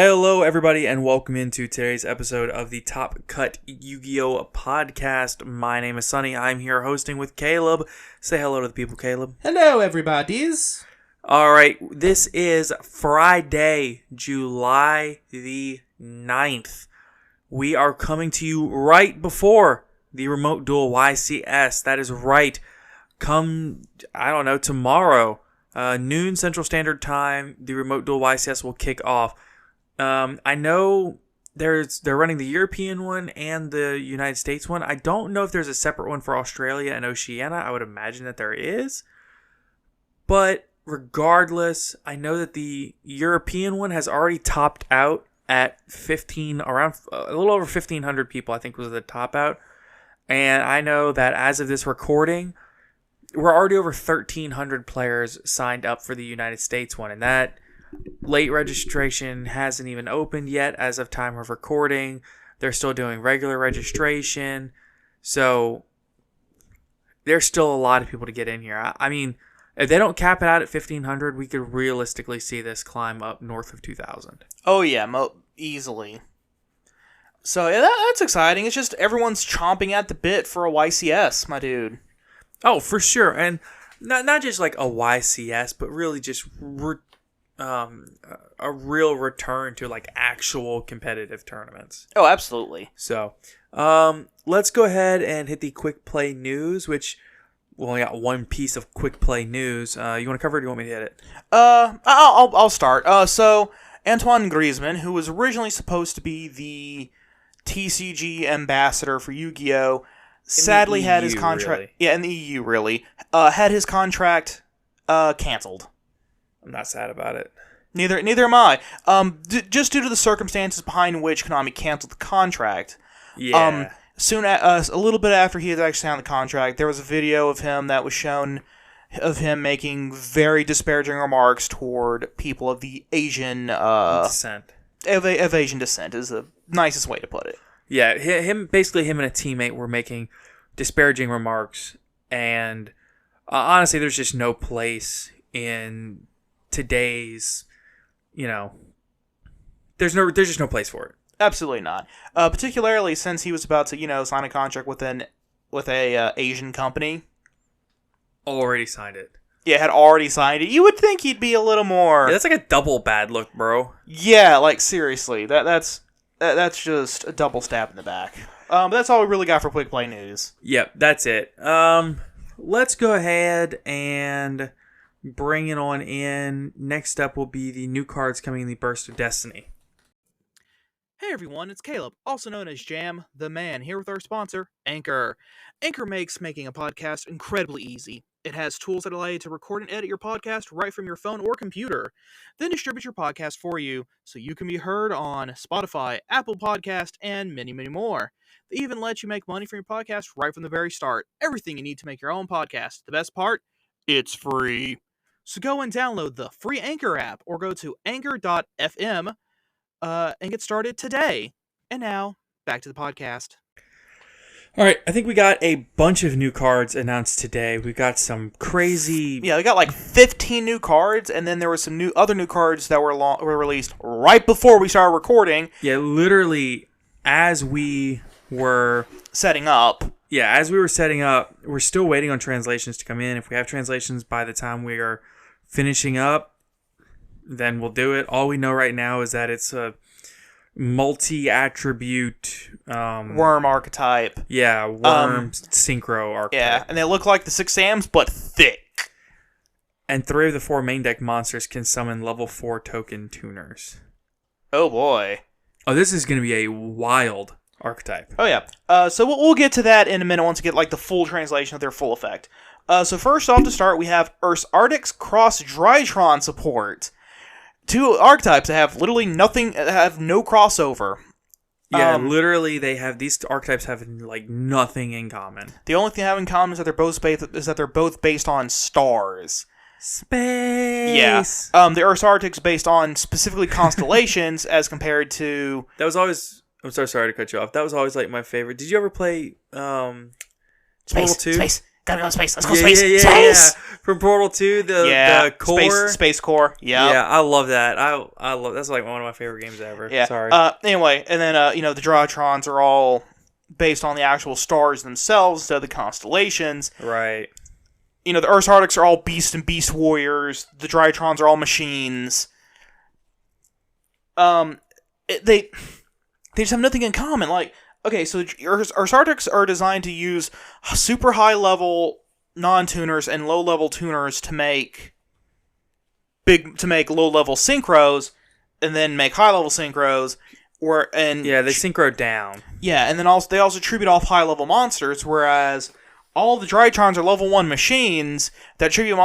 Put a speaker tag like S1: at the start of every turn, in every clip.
S1: Hello, everybody, and welcome into today's episode of the Top Cut Yu-Gi-Oh! Podcast. My name is Sunny. I'm here hosting with Caleb. Say hello to the people, Caleb.
S2: Hello, everybody's.
S1: All right, this is Friday, July the 9th. We are coming to you right before the Remote Duel YCS. That is right. Come, tomorrow, noon Central Standard Time, the Remote Duel YCS will kick off. I know they're running the European one and the United States one. I don't know if there's a separate one for Australia and Oceania. I would imagine that there is. But regardless, I know that the European one has already topped out at around a little over 1,500 people, I think was the top out. And I know that as of this recording, we're already over 1,300 players signed up for the United States one. And that late registration hasn't even opened yet as of time of recording. They're still doing regular registration. So there's still a lot of people to get in here. I mean, if they don't cap it out at 1,500, we could realistically see this climb up north of 2,000.
S2: Oh, yeah, easily. So, yeah, that's exciting. It's just everyone's chomping at the bit for a YCS, my dude.
S1: Oh, for sure. And not just like a YCS, but really just a real return to like actual competitive tournaments.
S2: Oh, absolutely.
S1: So, let's go ahead and hit the quick play news, which we only got one piece of quick play news. You want to cover it or do you want me to hit it?
S2: I'll start. So, Antoine Griezmann, who was originally supposed to be the TCG ambassador for Yu-Gi-Oh!, sadly had his contract... Really? Yeah, in the EU, really. Had his contract canceled.
S1: I'm not sad about it.
S2: Neither am I. Just due to the circumstances behind which Konami canceled the contract.
S1: Yeah.
S2: A little bit after he had actually signed the contract, there was a video of him that was shown of him making very disparaging remarks toward people of the Asian
S1: descent.
S2: Of Asian descent is the nicest way to put it.
S1: Yeah, him and a teammate were making disparaging remarks, and honestly, there's just no place in today's, there's just no place for it.
S2: Absolutely not. Particularly since he was about to, sign a contract with a Asian company.
S1: Already signed it.
S2: Yeah, had already signed it. You would think he'd be a little more.
S1: Yeah, that's like a double bad look, bro.
S2: Yeah, like seriously, that's just a double stab in the back. But that's all we really got for quick play news.
S1: Yep, that's it. Let's go ahead and bring it on in. Next up will be the new cards coming in the Burst of Destiny.
S3: Hey everyone, it's Caleb, also known as Jam, the man, here with our sponsor, Anchor. Anchor makes making a podcast incredibly easy. It has tools that allow you to record and edit your podcast right from your phone or computer, then distribute your podcast for you so you can be heard on Spotify, Apple Podcast, and many, many more. They even let you make money from your podcast right from the very start. Everything you need to make your own podcast. The best part? It's free. So go and download the free Anchor app or go to anchor.fm and get started today. And now, back to the podcast.
S1: All right, I think we got a bunch of new cards announced today. We got some crazy...
S2: Yeah, we got like 15 new cards, and then there were some other new cards that were released right before we started recording.
S1: Yeah, literally, as we were...
S2: setting up.
S1: Yeah, as we were setting up, we're still waiting on translations to come in. If we have translations by the time we are finishing up, then we'll do it. All we know right now is that it's a multi-attribute
S2: Wyrm archetype.
S1: Yeah, Wyrm synchro archetype.
S2: Yeah, and they look like the 6 Sams, but thick.
S1: And 3 of the 4 main deck monsters can summon level 4 token tuners.
S2: Oh boy.
S1: Oh, this is going to be a wild archetype.
S2: Oh yeah. So we'll get to that in a minute once we get like the full translation of their full effect. So first off to start, we have Ursartic's cross Drytron support. 2 archetypes that have literally nothing, have no crossover.
S1: Yeah, literally, these archetypes have like nothing in common.
S2: The only thing they have in common is that they're both based on stars.
S1: Space.
S2: Yeah. The Ursartic's based on specifically constellations, as compared to.
S1: That was always. I'm sorry to cut you off. That was always like my favorite. Did you ever play Portal 2?
S2: Space. Gotta go to space. Let's go to space.
S1: Space! From Portal 2, the core.
S2: Space core. Yeah.
S1: Yeah, I love that. I love that's like one of my favorite games ever.
S2: Yeah.
S1: Sorry.
S2: Anyway, and then the Drytrons are all based on the actual stars themselves instead of the constellations.
S1: Right.
S2: The Ursartics are all beast and beast warriors. The Drytrons are all machines. They just have nothing in common. Like, okay, so Ursartics are designed to use super high level non-tuners and low level tuners to make low level synchros, and then make high level synchros.
S1: They synchro down.
S2: Yeah, and then they also tribute off high level monsters, whereas all the Drytrons are level 1 machines that tribute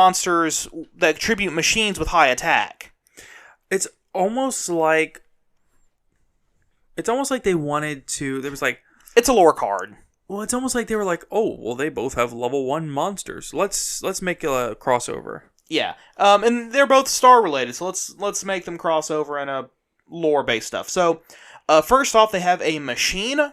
S2: machines with high attack.
S1: It's almost like they wanted to. There was like,
S2: it's a lore card.
S1: Well, it's almost like they were like, oh, well, they both have level 1 monsters. Let's make a crossover.
S2: Yeah, and they're both star related, so let's make them crossover in a lore based stuff. So, first off, they have a machine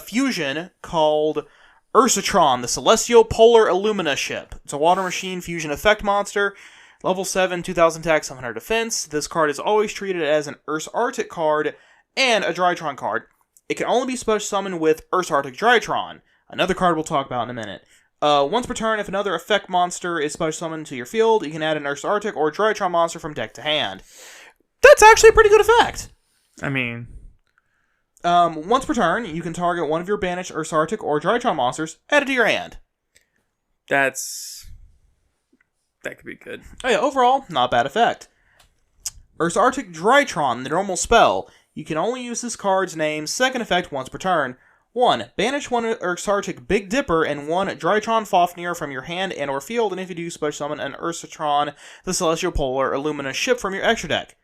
S2: fusion called Ursatron, the Celestial Polar Illumina ship. It's a water machine fusion effect monster. Level 7, 2000 attack, 700 defense. This card is always treated as an Ursartic card and a Drytron card. It can only be special summoned with Ursartic Drytron, another card we'll talk about in a minute. Once per turn, if another effect monster is special summoned to your field, you can add an Ursartic or Drytron monster from deck to hand. That's actually a pretty good effect.
S1: I mean,
S2: once per turn, you can target one of your banished Ursartic or Drytron monsters, add it to your hand.
S1: that could be good.
S2: Oh yeah, overall, not a bad effect. Ursartic Drytron, the normal spell. You can only use this card's name's second effect once per turn. 1. Banish one Ursartic Big Dipper and one Drytron Fafnir from your hand and or field, and if you do, special summon an Ursatron, the Celestial Polar Illumina ship from your extra deck.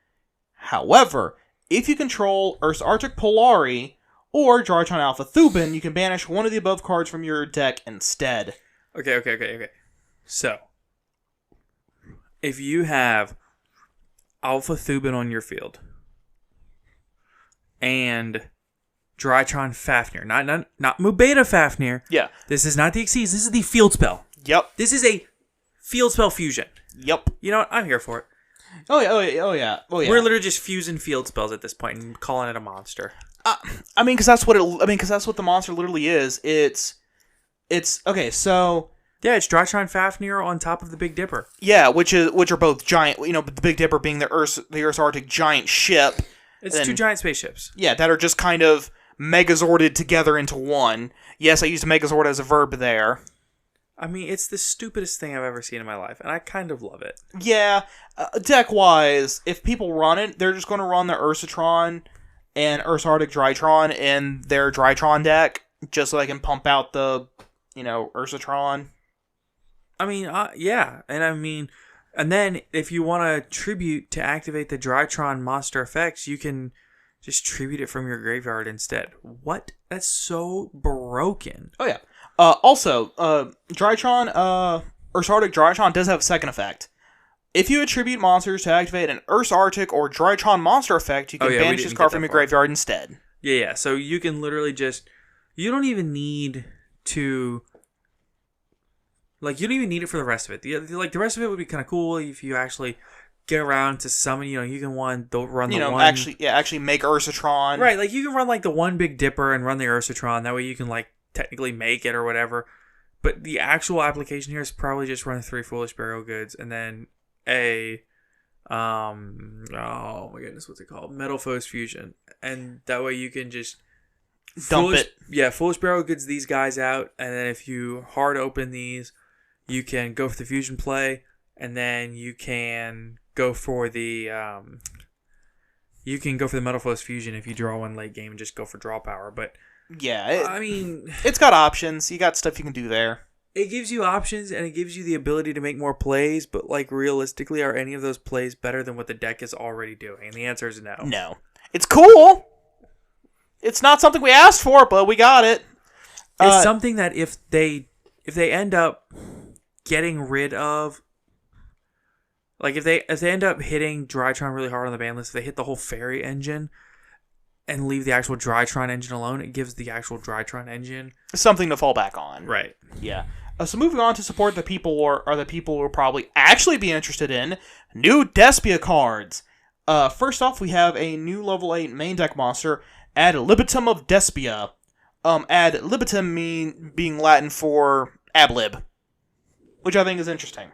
S2: However, if you control Ursartic Polari or Drytron Alpha Thuban, you can banish one of the above cards from your deck instead.
S1: Okay. So, if you have Alpha Thuban on your field and Drytron Fafnir, not Mubeta Fafnir.
S2: Yeah.
S1: This is not the Xyz, this is the field spell.
S2: Yep.
S1: This is a field spell fusion.
S2: Yep.
S1: You know what? I'm here for it.
S2: Oh yeah.
S1: We're literally just fusing field spells at this point and calling it a monster.
S2: Because that's what the monster literally is. It's okay. So
S1: yeah, it's Drytron Fafnir on top of the Big Dipper.
S2: Yeah, which are both giant. The Big Dipper being the Ursartic giant ship.
S1: It's 2 giant spaceships.
S2: Yeah, that are just kind of megazorded together into one. Yes, I used megazord as a verb there.
S1: I mean, it's the stupidest thing I've ever seen in my life, and I kind of love it.
S2: Yeah, deck-wise, if people run it, they're just going to run the Ursatron and Ursartic Drytron in their Drytron deck, just so they can pump out the, Ursatron.
S1: I mean, yeah, and then if you want to tribute to activate the Drytron monster effects, you can just tribute it from your graveyard instead. What? That's so broken.
S2: Oh, yeah. Also, Drytron, Ursartic Drytron does have a second effect. If you attribute monsters to activate an Ursartic or Drytron monster effect, you can banish this card from your graveyard instead.
S1: Yeah. So you can literally you don't even need to, you don't even need it for the rest of it. The rest of it would be kind of cool if you actually get around to summon, you can run the one.
S2: Actually make Ursatron.
S1: Right, you can run the one Big Dipper and run the Ursatron. That way you can technically make it or whatever. But the actual application here is probably just run 3 Foolish Burial Goods and then a oh my goodness, what's it called? Metal Foes Fusion. And that way you can just
S2: dump it.
S1: Yeah, Foolish Burial Goods these guys out, and then if you hard open these, you can go for the fusion play, and then you can go for the Metal Foes Fusion if you draw one late game and just go for draw power. But
S2: yeah, it's got options. You got stuff you can do there.
S1: It gives you options, and it gives you the ability to make more plays, but realistically, are any of those plays better than what the deck is already doing? And the answer is no.
S2: No. It's cool. It's not something we asked for, but we got it.
S1: It's something that if they end up getting rid of, if they end up hitting Drytron really hard on the ban list, if they hit the whole Fairy engine and leave the actual Drytron engine alone, it gives the actual Drytron engine
S2: something to fall back on.
S1: Right.
S2: Yeah. So moving on to support the people are the people will probably actually be interested in new Despia cards. First off, we have a new level 8 main deck monster, Ad Libitum of Despia. Ad libitum being Latin for ab lib, which I think is interesting.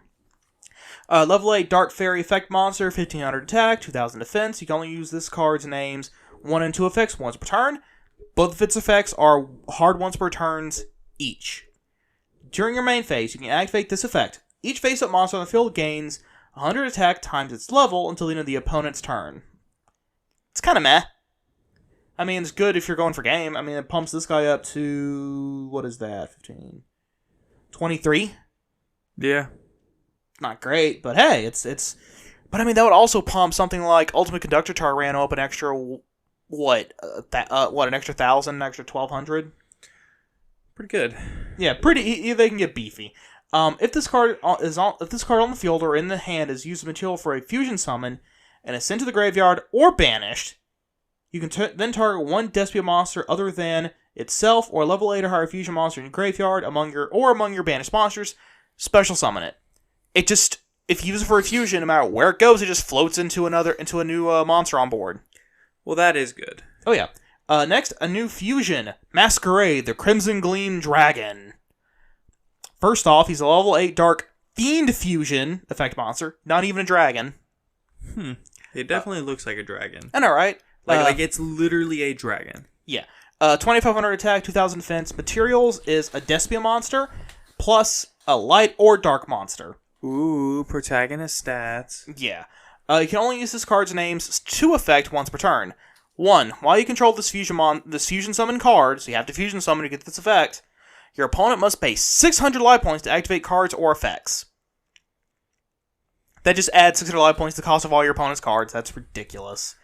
S2: Level 8 Dark Fairy effect monster, 1500 attack, 2000 defense. You can only use this card's names 1 and 2 effects once per turn. Both of its effects are hard once per turns each. During your main phase, you can activate this effect. Each face-up monster on the field gains 100 attack times its level until the end of the opponent's turn. It's kind of meh. I mean, it's good if you're going for game. I mean, it pumps this guy up to... what is that? 15? 23?
S1: Yeah.
S2: Not great, but hey, it's... But I mean, that would also pump something like Ultimate Conductor Tyranno up an extra... an extra 1,000, an extra 1,200?
S1: Pretty good.
S2: Yeah, they can get beefy. If this card on the field or in the hand is used as material for a fusion summon and is sent to the graveyard or banished, you can then target one Despia monster other than itself or level 8 or higher fusion monster in your graveyard among your banished monsters. Special summon it. If you use it for a fusion, no matter where it goes, it just floats into a new monster on board.
S1: Well, that is good.
S2: Oh yeah. Next, a new fusion, Masquerade, the Crimson Gleam Dragon. First off, he's a level 8 Dark Fiend Fusion effect monster, not even a dragon.
S1: It definitely looks like a dragon.
S2: I know, right?
S1: Like it's literally a dragon.
S2: Yeah. 2,500 attack, 2,000 defense. Materials is a Despia monster, plus a light or dark monster.
S1: Ooh, protagonist stats.
S2: Yeah. You can only use this card's names to effect once per turn. 1. While you control this fusion summon card, so you have to fusion summon to get this effect, your opponent must pay 600 life points to activate cards or effects. That just adds 600 life points to the cost of all your opponent's cards. That's ridiculous.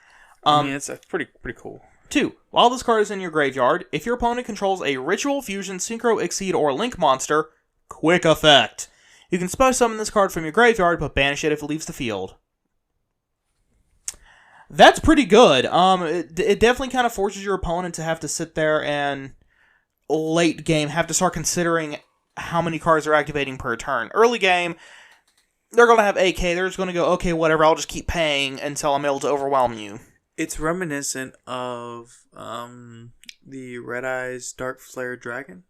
S1: I mean, it's pretty cool.
S2: 2. While this card is in your graveyard, if your opponent controls a Ritual, Fusion, Synchro, Exceed, or Link monster, quick effect. You can special summon this card from your graveyard, but banish it if it leaves the field. That's pretty good. It definitely kind of forces your opponent to have to sit there and late game have to start considering how many cards they're activating per turn. Early game, they're going to have AK. They're just going to go, okay, whatever, I'll just keep paying until I'm able to overwhelm you.
S1: It's reminiscent of the Red Eyes Dark Flare Dragon.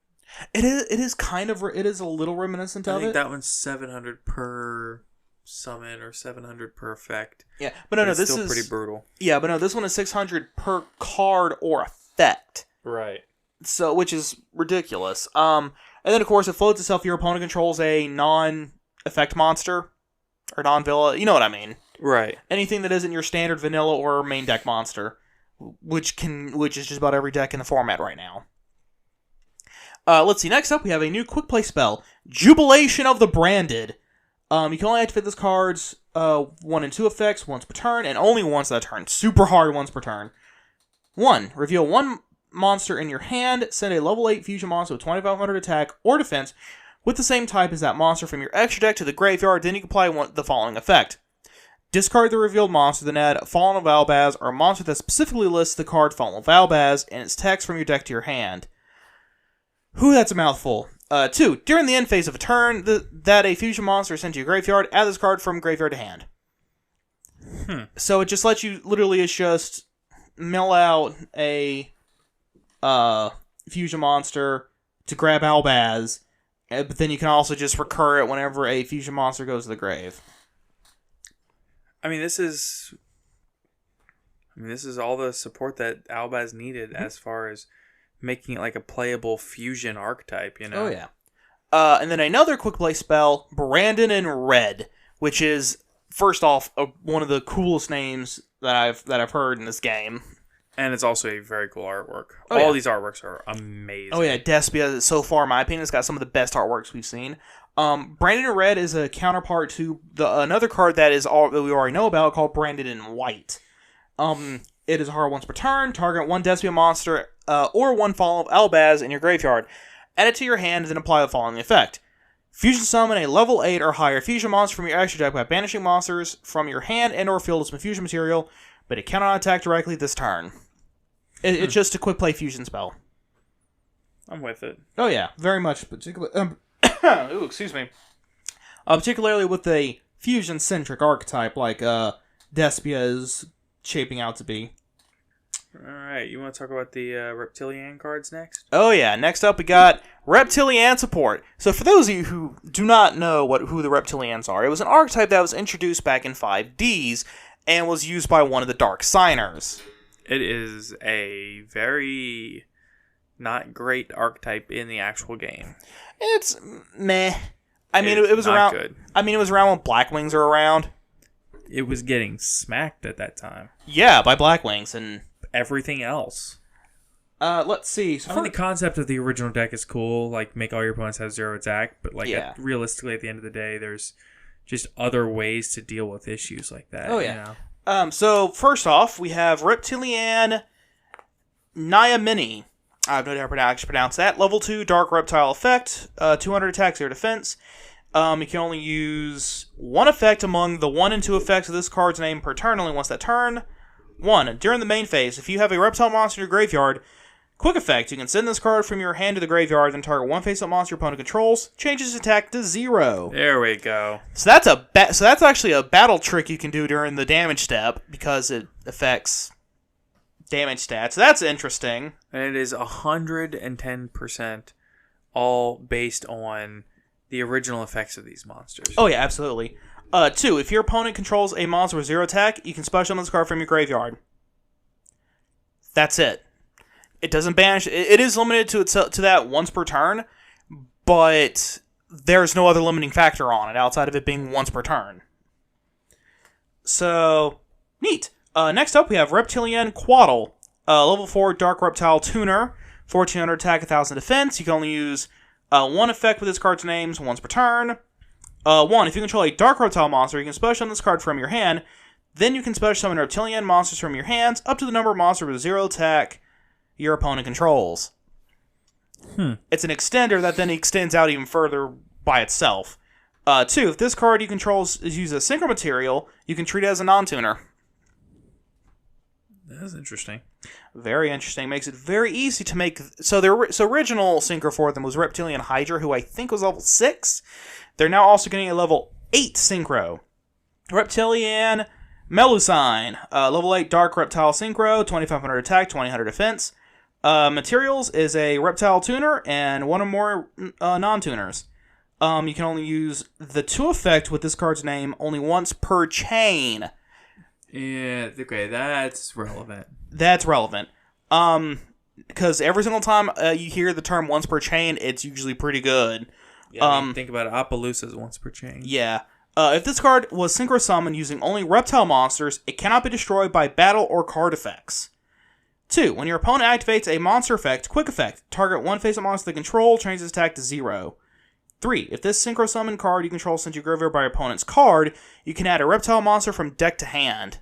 S2: It is a little reminiscent of it.
S1: I think that one's 700 per summon or 700 per effect.
S2: Yeah, but this is still
S1: pretty brutal.
S2: Yeah, but no, this one is 600 per card or effect.
S1: Right.
S2: So, which is ridiculous. And then of course it floats itself. Your opponent controls a non-effect monster or non-villa. You know what I mean?
S1: Right.
S2: Anything that isn't your standard vanilla or main deck monster, which is just about every deck in the format right now. Let's see. Next up, we have a new quick play spell, Jubilation of the Branded. You can only activate this card's 1 and 2 effects once per turn, and only once that turn. Super hard once per turn. 1. Reveal one monster in your hand. Send a level 8 fusion monster with 2,500 attack or defense with the same type as that monster from your extra deck to the graveyard. Then you can apply the following effect. Discard the revealed monster, then add Fallen of Albaz or a monster that specifically lists the card Fallen of Albaz and its text from your deck to your hand. Whew, that's a mouthful. 2. During the end phase of a turn, that a fusion monster is sent to your graveyard, add this card from graveyard to hand. So it just lets you, literally, it's just mill out a fusion monster to grab Albaz, but then you can also just recur it whenever a fusion monster goes to the grave.
S1: I mean, this is all the support that Albaz needed as far as making it like a playable fusion archetype, you know?
S2: Oh, yeah. And then another quick play spell, Brandon in Red, which is, first off, one of the coolest names that I've heard in this game.
S1: And it's also a very cool artwork.
S2: Oh,
S1: all these artworks are amazing.
S2: Oh, yeah. Despia, so far, in my opinion, has got some of the best artworks we've seen. Brandon in Red is a counterpart to another card that we already know about called Brandon in White. It is hard once per turn. Target one Despia monster or one Fallen of Albaz in your graveyard. Add it to your hand and then apply the following effect. Fusion summon a level 8 or higher fusion monster from your extra deck by banishing monsters from your hand and or field as some fusion material, but it cannot attack directly this turn. It's just a quick play fusion spell.
S1: I'm with it.
S2: Oh yeah, very much. Particularly, Ooh, excuse me. Particularly with a fusion-centric archetype like Despia is shaping out to be.
S1: Alright, you want to talk about the Reptilianne cards next?
S2: Oh yeah, next up we got Reptilianne Support. So for those of you who do not know who the Reptilians are, it was an archetype that was introduced back in 5Ds and was used by one of the Dark Signers.
S1: It is a very not great archetype in the actual game.
S2: It's meh. I mean,
S1: It's
S2: it was
S1: not
S2: around.
S1: good.
S2: I mean, it was around when Blackwings were around.
S1: It was getting smacked at that time.
S2: Yeah, by Blackwings and
S1: Everything else.
S2: let's see. So
S1: I mean, the concept of the original deck is cool, like make all your opponents have 0 attack, but like
S2: Yeah.
S1: realistically at the end of the day, there's just other ways to deal with issues like that.
S2: Oh, yeah.
S1: You know?
S2: So first off, we have Reptilianne Nyamini. I have no idea how to pronounce that. Level 2 Dark Reptile effect. 200 attack, 0 defense. You can only use one effect among the 1 and 2 effects of this card's name per turn, only once that turn. 1. During the main phase, if you have a reptile monster in your graveyard, quick effect, you can send this card from your hand to the graveyard, then target one face-up monster your opponent controls, changes attack to 0.
S1: There we go.
S2: So that's actually a battle trick you can do during the damage step, because it affects damage stats. So that's interesting.
S1: And it is 110% all based on the original effects of these monsters.
S2: Oh yeah, absolutely. 2. If your opponent controls a monster with 0 attack, you can special summon this card from your graveyard. That's it. It doesn't banish. It is limited to that once per turn, but there's no other limiting factor on it outside of it being once per turn. So, neat. Next up, we have Reptilianne Quaddle. Level 4 Dark Reptile Tuner. 1400 attack, 1000 defense. You can only use one effect with this card's names once per turn. 1. If you control a Dark Reptile monster, you can special summon this card from your hand. Then you can special summon Reptilianne monsters from your hands up to the number of monsters with 0 attack your opponent controls. It's an extender that then extends out even further by itself. 2. If this card you control uses a synchro material, you can treat it as a non-tuner.
S1: That's interesting.
S2: Very interesting. Makes it very easy to make. So the original synchro for them was Reptilianne Hydra, who I think was level 6. They're now also getting a level 8 synchro. Reptilianne Melusine, level 8 Dark Reptile Synchro, 2500 attack, 2000 defense. Materials is a Reptile Tuner and one or more non-tuners. You can only use the 2 effect with this card's name only once per chain.
S1: Yeah, okay, that's relevant.
S2: That's relevant. Because every single time you hear the term once per chain, it's usually pretty good.
S1: Yeah, I mean, think about it. Appaloosa's once per chain.
S2: Yeah. If this card was synchro summoned using only reptile monsters, it cannot be destroyed by battle or card effects. 2. When your opponent activates a monster effect, quick effect, target one face-up monster they control, changes its attack to 0. 3. If this synchro summon card you control sends you graveyard by your opponent's card, you can add a reptile monster from deck to hand.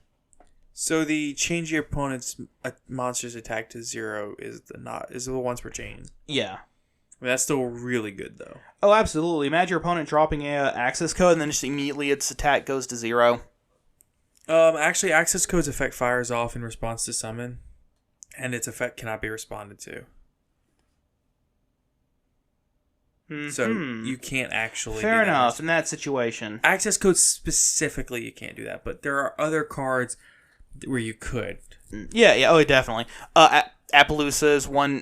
S1: So the change your opponent's monster's attack to 0 is the once per chain.
S2: Yeah.
S1: I mean, that's still really good though.
S2: Oh, absolutely. Imagine your opponent dropping a access code and then just immediately its attack goes to 0.
S1: Actually, access code's effect fires off in response to summon, and its effect cannot be responded to.
S2: Mm-hmm.
S1: So you can't actually.
S2: Fair
S1: do that.
S2: enough. In that situation,
S1: Access code specifically, you can't do that. But there are other cards where you could.
S2: yeah, oh, definitely. Appaloosa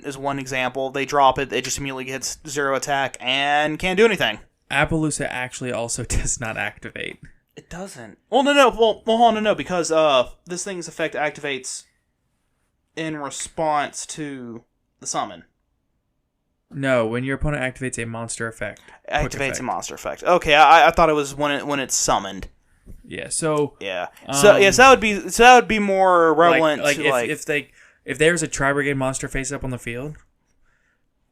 S2: is one example. They drop it, it just immediately gets 0 attack and can't do anything.
S1: Appaloosa actually also does not activate.
S2: It doesn't. Well, no. Hold on, no, because this thing's effect activates in response to the summon.
S1: No, when your opponent activates a monster effect.
S2: Activates a monster effect. Okay, I thought it was when it's summoned.
S1: Yeah. So.
S2: Yeah. So that would be more relevant.
S1: If there's a Tri-Brigade monster face up on the field,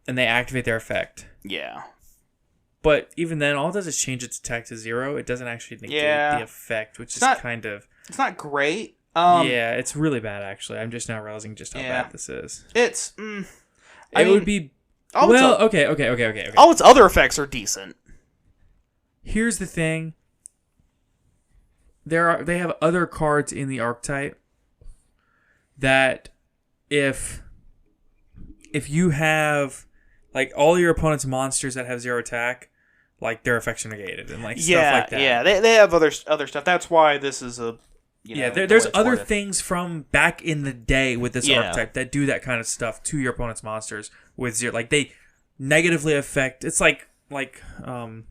S1: and they activate their effect.
S2: Yeah.
S1: But even then, all it does is change its attack to 0. It doesn't actually negate the effect, which is kind of...
S2: It's not great.
S1: Yeah, it's really bad, actually. I'm just now realizing just how bad this is.
S2: It's...
S1: it would be... Okay.
S2: All its other effects are decent.
S1: Here's the thing. They have other cards in the Archtype that if you have like all your opponent's monsters that have 0 attack, like their effects are negated and like
S2: yeah,
S1: stuff like that.
S2: Yeah, they have other stuff. That's why this is a
S1: there's other things from back in the day with this archetype that do that kind of stuff to your opponent's monsters with zero. Like they negatively affect. It's like in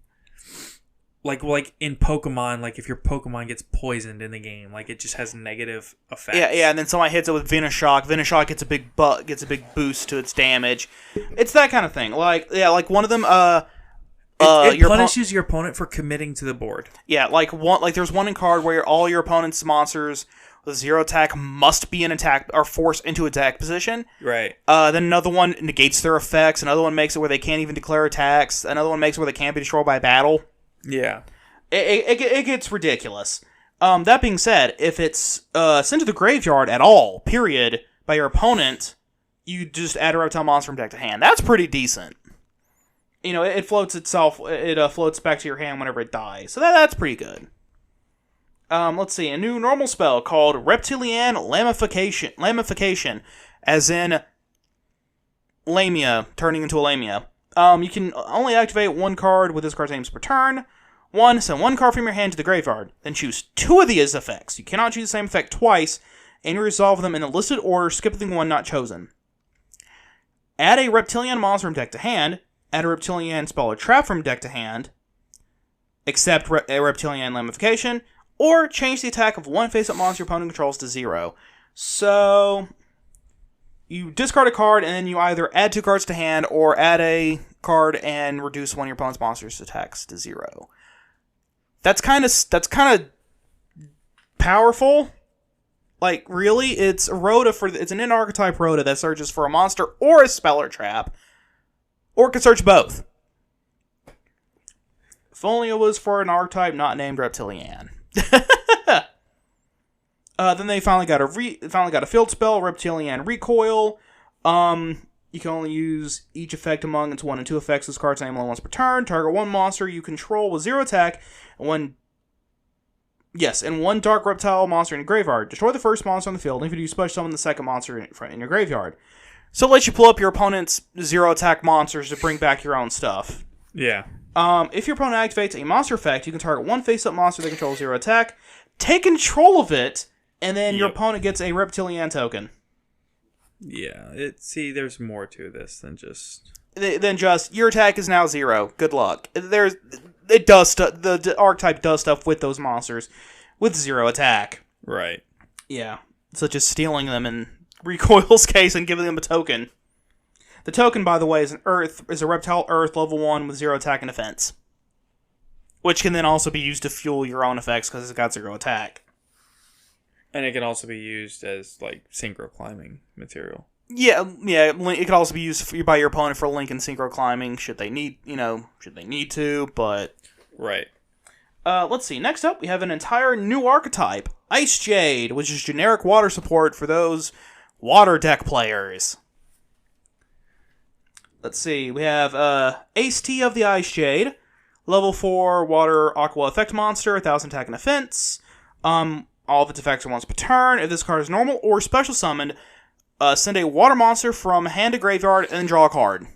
S1: Pokemon, like if your Pokemon gets poisoned in the game, like it just has negative effects.
S2: Yeah, and then somebody hits it with Venoshock. Venoshock gets a big boost to its damage. It's that kind of thing. Like one of them.
S1: It punishes your opponent for committing to the board.
S2: Yeah, there's one in card where all your opponent's monsters with 0 attack must be in attack or forced into attack position.
S1: Right.
S2: Then another one negates their effects. Another one makes it where they can't even declare attacks. Another one makes it where they can't be destroyed by battle.
S1: Yeah.
S2: It gets ridiculous. That being said, if it's sent to the graveyard at all, period, by your opponent, you just add a reptile monster from deck to hand. That's pretty decent. It floats itself. It floats back to your hand whenever it dies. So that's pretty good. Let's see. A new normal spell called Reptilianne Lamification, as in Lamia, turning into a Lamia. You can only activate one card with this card's names per turn. Send one card from your hand to the graveyard. Then choose 2 of these effects. You cannot choose the same effect twice, and you resolve them in the listed order, skipping the one not chosen. Add a Reptilianne monster from deck to hand. Add a Reptilianne spell or trap from deck to hand, except a Reptilianne Lamification, or change the attack of one face-up monster your opponent controls to 0. So, you discard a card, and then you either add 2 cards to hand, or add a card and reduce one of your opponent's monster's attacks to 0. That's kind of powerful. Like, really? It's it's an in-archetype Rhoda that searches for a monster or a spell or trap. Or it can search both. If only it was for an archetype not named Reptilianne. Then they finally got a field spell, Reptilianne Recoil. You can only use each effect among its 1 and 2 effects. This card's name only once per turn. Target one monster you control with 0 attack, and one dark reptile monster in your graveyard. Destroy the first monster on the field, and if you do, special summon the second monster in your graveyard. So it lets you pull up your opponent's 0 attack monsters to bring back your own stuff.
S1: Yeah.
S2: If your opponent activates a monster effect, you can target one face-up monster that controls 0 attack, take control of it, and then your opponent gets a Reptilianne token.
S1: Yeah. There's more to this than just...
S2: your attack is now 0. Good luck. It does stuff. The archetype does stuff with those monsters with 0 attack.
S1: Right.
S2: Yeah. Such as stealing them in Recoil's case and giving them a token. The token, by the way, is a reptile earth level 1 with 0 attack and defense. Which can then also be used to fuel your own effects because it's got 0 attack.
S1: And it can also be used as like synchro climbing material.
S2: Yeah. It could also be used by your opponent for link and synchro climbing should they need to, but...
S1: Right.
S2: Let's see. Next up, we have an entire new archetype, Icejade, which is generic water support for those water deck players. Let's see. We have Ace-T of the Icejade, level 4 water aqua effect monster, 1000 attack and defense. All of its effects are once per turn. If this card is normal or special summoned, send a water monster from hand to graveyard and then draw a card.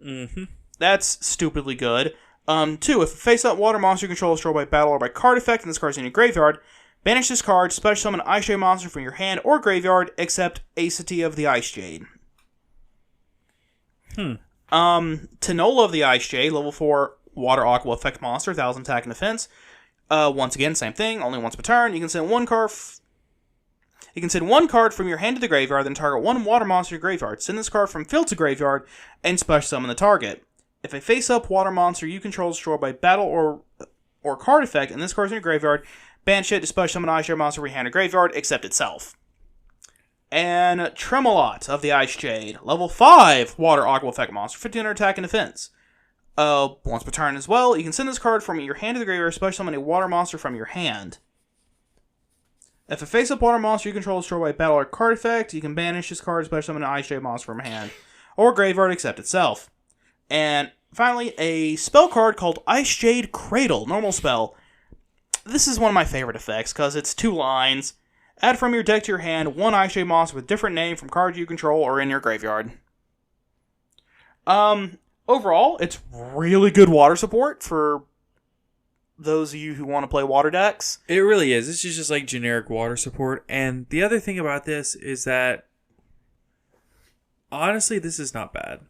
S1: Mm-hmm.
S2: That's stupidly good. 2. If a face-up water monster you control is destroyed by battle or by card effect and this card is in your graveyard, banish this card, special summon an Icejade monster from your hand or graveyard, except Ace-T of the Icejade. Tanola of the Icejade, level 4 water aqua effect monster, 1000 attack and defense. Once again, same thing, only once per turn. You can send one card from your hand to the graveyard, then target one water monster to your graveyard. Send this card from field to graveyard, and special summon the target. If a face-up water monster you control is destroyed by battle or card effect, and this card's in your graveyard, banish it to special summon an Icejade monster from your hand to graveyard, except itself. And Tremolot of the Icejade, level 5 water aqua effect monster, 1500 attack and defense. Once per turn as well, you can send this card from your hand to the graveyard, special summon a water monster from your hand. If a face-up water monster you control is destroyed by battle or card effect, you can banish this card, special summon an Icejade monster from hand, or graveyard except itself. And finally, a spell card called Icejade Cradle, normal spell. This is one of my favorite effects, because it's 2 lines. Add from your deck to your hand one Icejade monster with different name from cards you control or in your graveyard. overall, it's really good water support for those of you who want to play water decks.
S1: It really is. This is just like generic water support. And the other thing about this is that, honestly, this is not bad.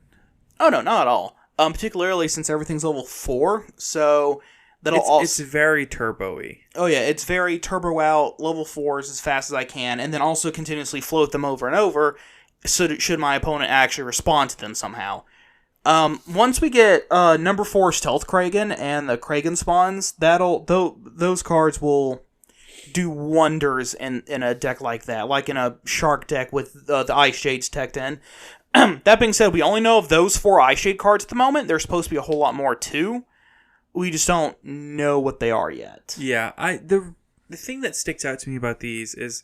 S2: Oh, no, not at all. Particularly since everything's level 4, so that'll
S1: it's very turbo-y.
S2: Oh yeah, it's very turbo out, level 4s as fast as I can, and then also continuously float them over and over, so that should my opponent actually respond to them somehow. Once we get number 4 Stealth Kragan and the Kragan spawns, those cards will do wonders in a deck like that, like in a Shark deck with the Icejades teched in. That being said, we only know of those 4 Icejade cards at the moment. There's supposed to be a whole lot more too. We just don't know what they are yet.
S1: Yeah, the thing that sticks out to me about these is,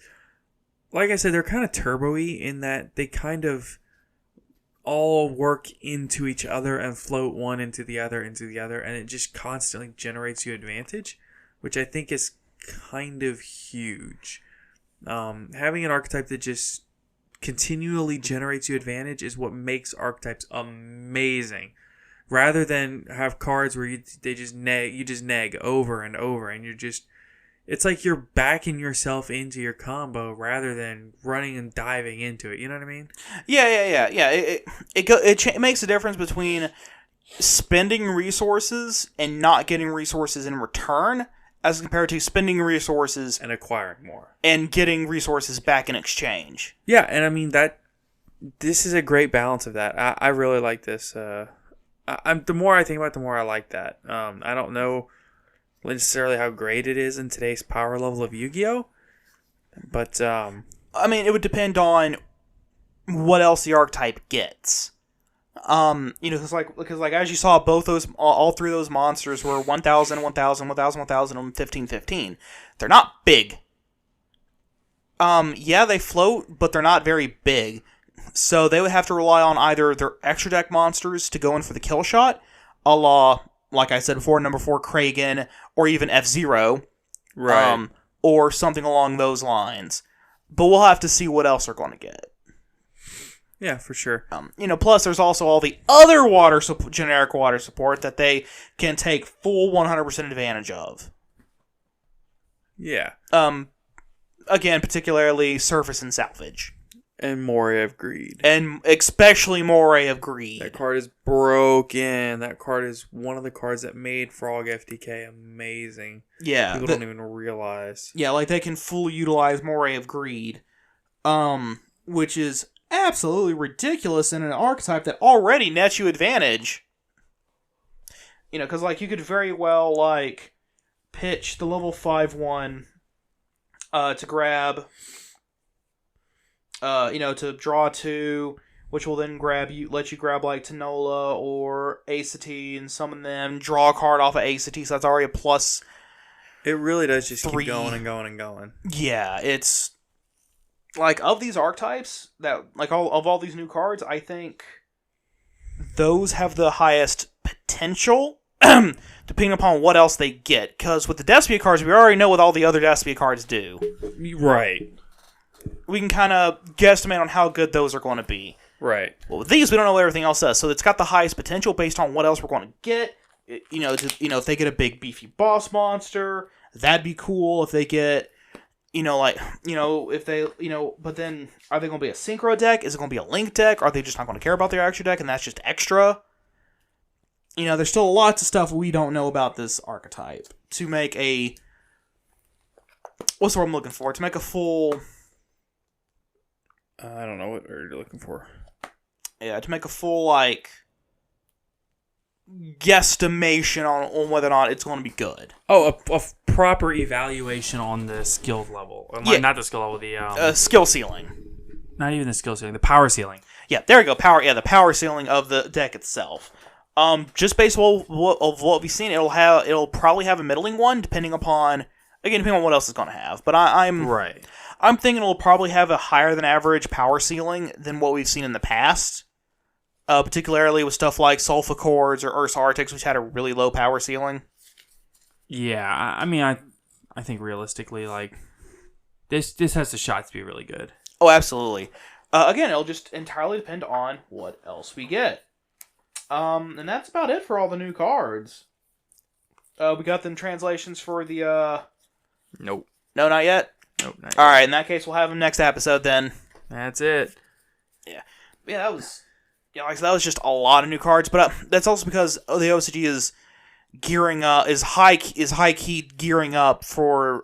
S1: like I said, they're kind of turbo-y in that they kind of all work into each other and float one into the other, and it just constantly generates you advantage, which I think is kind of huge. Having an archetype that just continually generates you advantage is what makes archetypes amazing. Rather than have cards where you just neg over and over, and it's like you're backing yourself into your combo rather than running and diving into it. You know what I mean?
S2: Yeah. It makes a difference between spending resources and not getting resources in return, as compared to spending resources
S1: and acquiring more
S2: and getting resources back in exchange.
S1: Yeah, and I mean this is a great balance of that. I really like this. The more I think about it, the more I like that. I don't know necessarily how great it is in today's power level of Yu-Gi-Oh, but
S2: I mean, it would depend on what else the archetype gets. Because as you saw, both those, all 3 of those monsters were 1,000, 1,000, 1,000, 1,000, and 15, 15. They're not big. Yeah, they float, but they're not very big. So they would have to rely on either their extra deck monsters to go in for the kill shot, a la, like I said before, number 4 Kragan, or even F-Zero.
S1: Right.
S2: Or something along those lines. But we'll have to see what else they're going to get.
S1: Yeah, for sure.
S2: Plus there's also all the other generic water support that they can take full 100% advantage of.
S1: Yeah.
S2: Again, particularly Surface and Salvage.
S1: And Moray of Greed.
S2: And especially Moray of Greed.
S1: That card is broken. That card is one of the cards that made Frog FTK amazing.
S2: Yeah.
S1: People don't even realize.
S2: Yeah, like they can fully utilize Moray of Greed. Which is absolutely ridiculous in an archetype that already nets you advantage. Because you could very well pitch the level 5/1 to grab, to draw 2, which will then let you grab Tanola or Acetine and summon them, draw a card off of Acetine, so that's already a plus.
S1: It really does just
S2: 3.
S1: keep going and going and going.
S2: Yeah, it's of these archetypes that all these new cards, I think those have the highest potential, depending upon what else they get. Because with the Despia cards, we already know what all the other Despia cards do.
S1: Right.
S2: We can kind of guesstimate on how good those are going to be.
S1: Right.
S2: Well, with these, we don't know what everything else does. So it's got the highest potential based on what else we're going to get. If they get a big beefy boss monster, that'd be cool. If they get, but then are they going to be a synchro deck? Is it going to be a link deck? Are they just not going to care about their extra deck and that's just extra? There's still lots of stuff we don't know about this archetype to make a, what's the word I'm looking for? To make a full,
S1: I don't know what word you're looking for.
S2: Yeah, to make a full, guesstimation on whether or not it's going to be good.
S1: Oh, a proper evaluation on the skill level. Not the skill level, the
S2: skill ceiling.
S1: Not even the skill ceiling, the power ceiling.
S2: Yeah, there you go. The power ceiling of the deck itself. Just based on what we've seen, it'll probably have a middling one, depending on what else it's going to have. But I'm thinking it'll probably have a higher than average power ceiling than what we've seen in the past. Particularly with stuff like Sulfa Chords or Ursartics, which had a really low power ceiling.
S1: Yeah, I think realistically, this has the shot to be really good.
S2: Oh, absolutely. Again, it'll just entirely depend on what else we get.
S3: And that's about it for all the new cards. We got them translations for the,
S1: Nope.
S2: No, not yet?
S1: Nope, not yet.
S2: Alright, in that case, we'll have them next episode then.
S1: That's it.
S2: Yeah, that was... Yeah, like I said, that was just a lot of new cards, but that's also because the OCG is gearing up, is high key gearing up for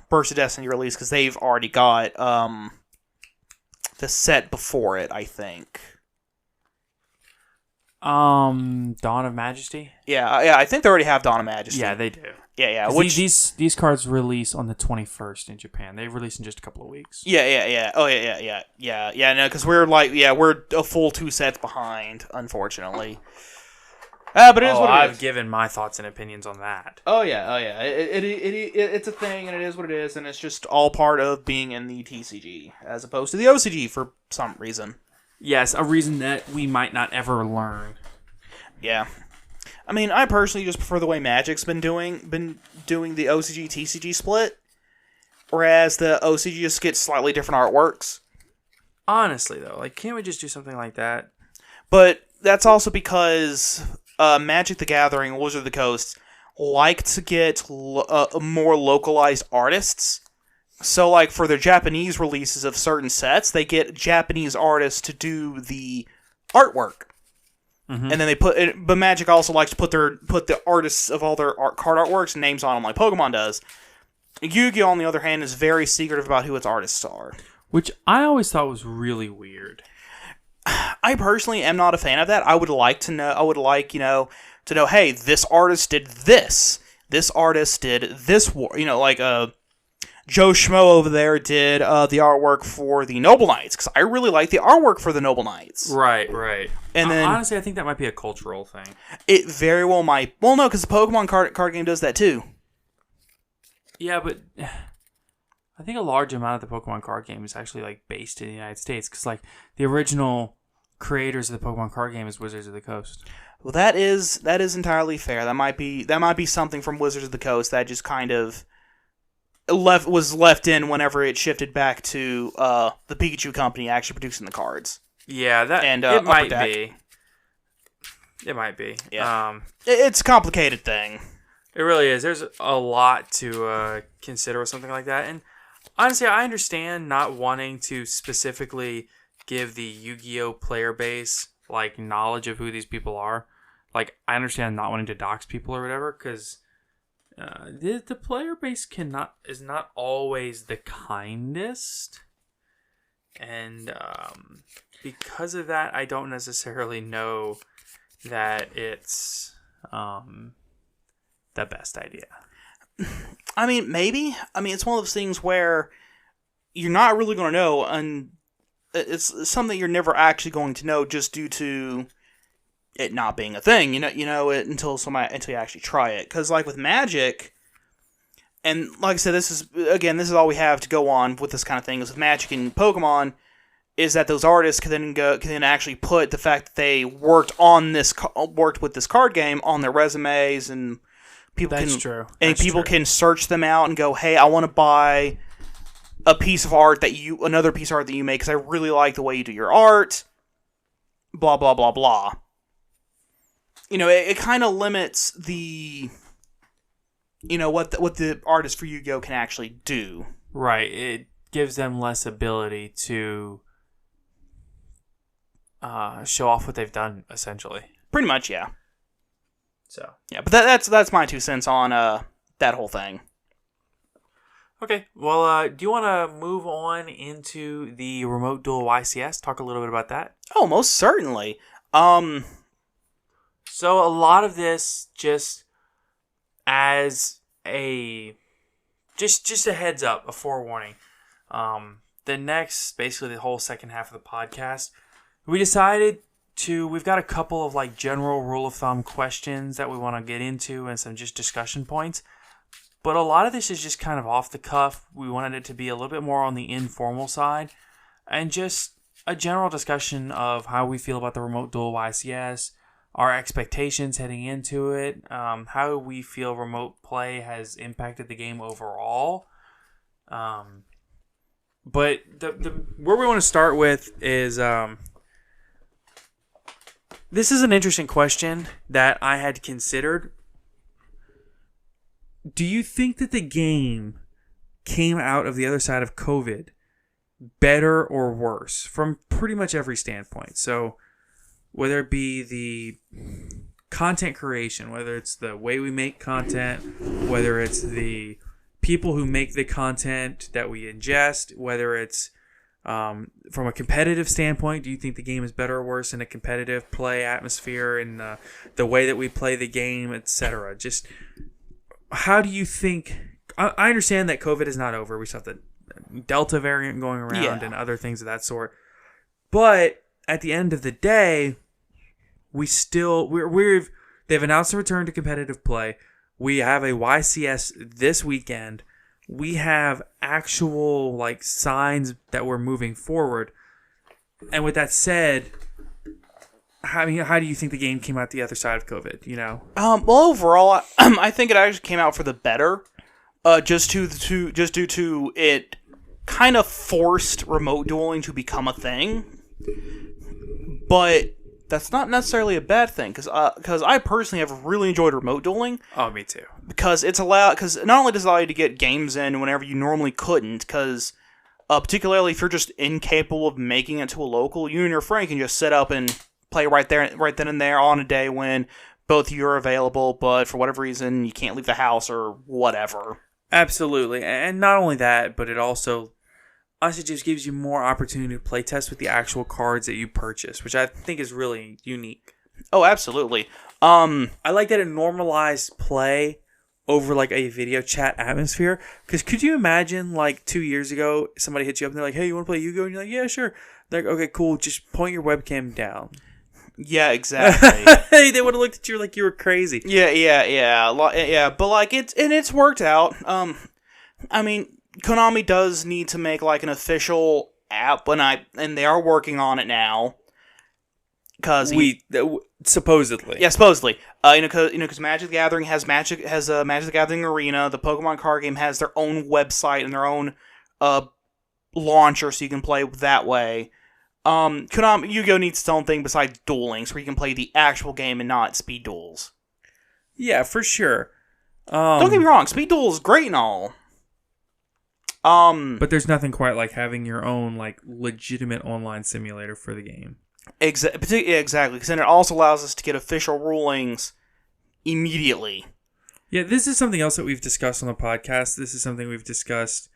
S2: Burst of Destiny release, because they've already got the set before it, I think.
S1: Dawn of Majesty?
S2: Yeah, I think they already have Dawn of Majesty.
S1: Yeah, they do.
S2: Yeah.
S1: Which these cards release on the 21st in Japan. They release in just a couple of weeks.
S2: Yeah. Oh, yeah. No, because we're a full 2 sets behind, unfortunately. But it is what it is.
S1: I've given my thoughts and opinions on that.
S3: Oh yeah. It's a thing, and it is what it is, and it's just all part of being in the TCG
S2: as opposed to the OCG for some reason.
S1: Yes, a reason that we might not ever learn.
S2: Yeah. I mean, I personally just prefer the way Magic's been doing the OCG TCG split, whereas the OCG just gets slightly different artworks.
S1: Honestly, though, like, can't we just do something like that?
S2: But that's also because Magic the Gathering and Wizard of the Coast like to get more localized artists. So, like, for their Japanese releases of certain sets, they get Japanese artists to do the artwork. Mm-hmm. And then but Magic also likes to put the artists of all their card artworks names on them, like Pokemon does. Yu-Gi-Oh, on the other hand, is very secretive about who its artists are.
S1: Which I always thought was really weird.
S2: I personally am not a fan of that. I would like, to know, hey, this artist did this. This artist did this, Joe Schmo over there did the artwork for the Noble Knights, because I really like the artwork for the Noble Knights.
S1: Right.
S2: And then,
S1: honestly, I think that might be a cultural thing.
S2: It very well might. Well, no, because the Pokemon card game does that too.
S1: Yeah, but I think a large amount of the Pokemon card game is actually like based in the United States, because like the original creators of the Pokemon card game is Wizards of the Coast.
S2: Well, that is entirely fair. That might be something from Wizards of the Coast that just kind of was left in whenever it shifted back to the Pikachu company actually producing the cards.
S1: Yeah, it might be. It might be.
S2: Yeah. It's a complicated thing.
S1: It really is. There's a lot to consider with something like that. And honestly, I understand not wanting to specifically give the Yu-Gi-Oh player base like knowledge of who these people are. Like, I understand not wanting to dox people or whatever, because the player base is not always the kindest. And because of that, I don't necessarily know that it's the best idea.
S2: I mean, maybe. I mean, it's one of those things where you're not really going to know, and it's something you're never actually going to know just due to it not being a thing. You know it until you actually try it. Because like with Magic, and like I said, this is all we have to go on with this kind of thing. Is with Magic and Pokemon, is that those artists can then actually put the fact that they worked with this card game on their resumes, and people can search them out and go, hey, I want to buy another piece of art that you make because I really like the way you do your art. Blah blah blah blah. It kind of limits the what the artist for Yu-Gi-Oh can actually do.
S1: Right. It gives them less ability to show off what they've done, essentially.
S2: Pretty much, yeah.
S1: So
S2: yeah, but that's my 2 cents on that whole thing.
S1: Okay, well, do you want to move on into the Remote Duel YCS? Talk a little bit about that.
S2: Oh, most certainly.
S1: So a lot of this, just as just a heads up, a forewarning. Basically the whole second half of the podcast, we decided we've got a couple of like general rule of thumb questions that we want to get into and some just discussion points. But a lot of this is just kind of off the cuff. We wanted it to be a little bit more on the informal side and just a general discussion of how we feel about the Remote Duel YCS, our expectations heading into it, how we feel remote play has impacted the game overall. But where we want to start with is the This is an interesting question that I had considered. Do you think that the game came out of the other side of COVID better or worse from pretty much every standpoint? So whether it be the content creation, whether it's the way we make content, whether it's the people who make the content that we ingest, whether it's from a competitive standpoint, do you think the game is better or worse in a competitive play atmosphere and the way that we play the game, etc.? Just how do you think... I understand that COVID is not over. We still have the Delta variant going around and other things of that sort. But at the end of the day, they've announced a return to competitive play. We have a YCS this weekend. We have actual signs that we're moving forward. And with that said, how do you think the game came out the other side of COVID?
S2: Well, overall, I think it actually came out for the better. Just due to it kind of forced remote dueling to become a thing. But that's not necessarily a bad thing, because I personally have really enjoyed remote dueling.
S1: Oh, me too.
S2: Because because not only does it allow you to get games in whenever you normally couldn't, because particularly if you're just incapable of making it to a local, you and your friend can just sit up and play right then and there on a day when both of you are available, but for whatever reason you can't leave the house or whatever.
S1: Absolutely, and not only that, but it also just gives you more opportunity to play test with the actual cards that you purchase, which I think is really unique.
S2: Oh, absolutely.
S1: I like that it normalized play over a video chat atmosphere. Because could you imagine 2 years ago somebody hit you up and they're like, "Hey, you want to play Yu-Gi-Oh?" And you're like, "Yeah, sure." They're like, "Okay, cool. Just point your webcam down."
S2: Yeah, exactly.
S1: They would have looked at you like you were crazy.
S2: Yeah. But it's worked out. I mean, Konami does need to make an official app, and they are working on it now.
S1: Supposedly.
S2: Yeah, supposedly. Because Magic the Gathering has Magic the Gathering Arena. The Pokemon card game has their own website and their own launcher, so you can play that way. Konami Yu-Gi-Oh needs its own thing besides dueling, so you can play the actual game and not speed duels.
S1: Yeah, for sure.
S2: Don't get me wrong, speed duel is great and all.
S1: But there's nothing quite like having your own legitimate online simulator for the game.
S2: Exactly, because then it also allows us to get official rulings immediately.
S1: Yeah, this is something else that we've discussed on the podcast. This is something we've discussed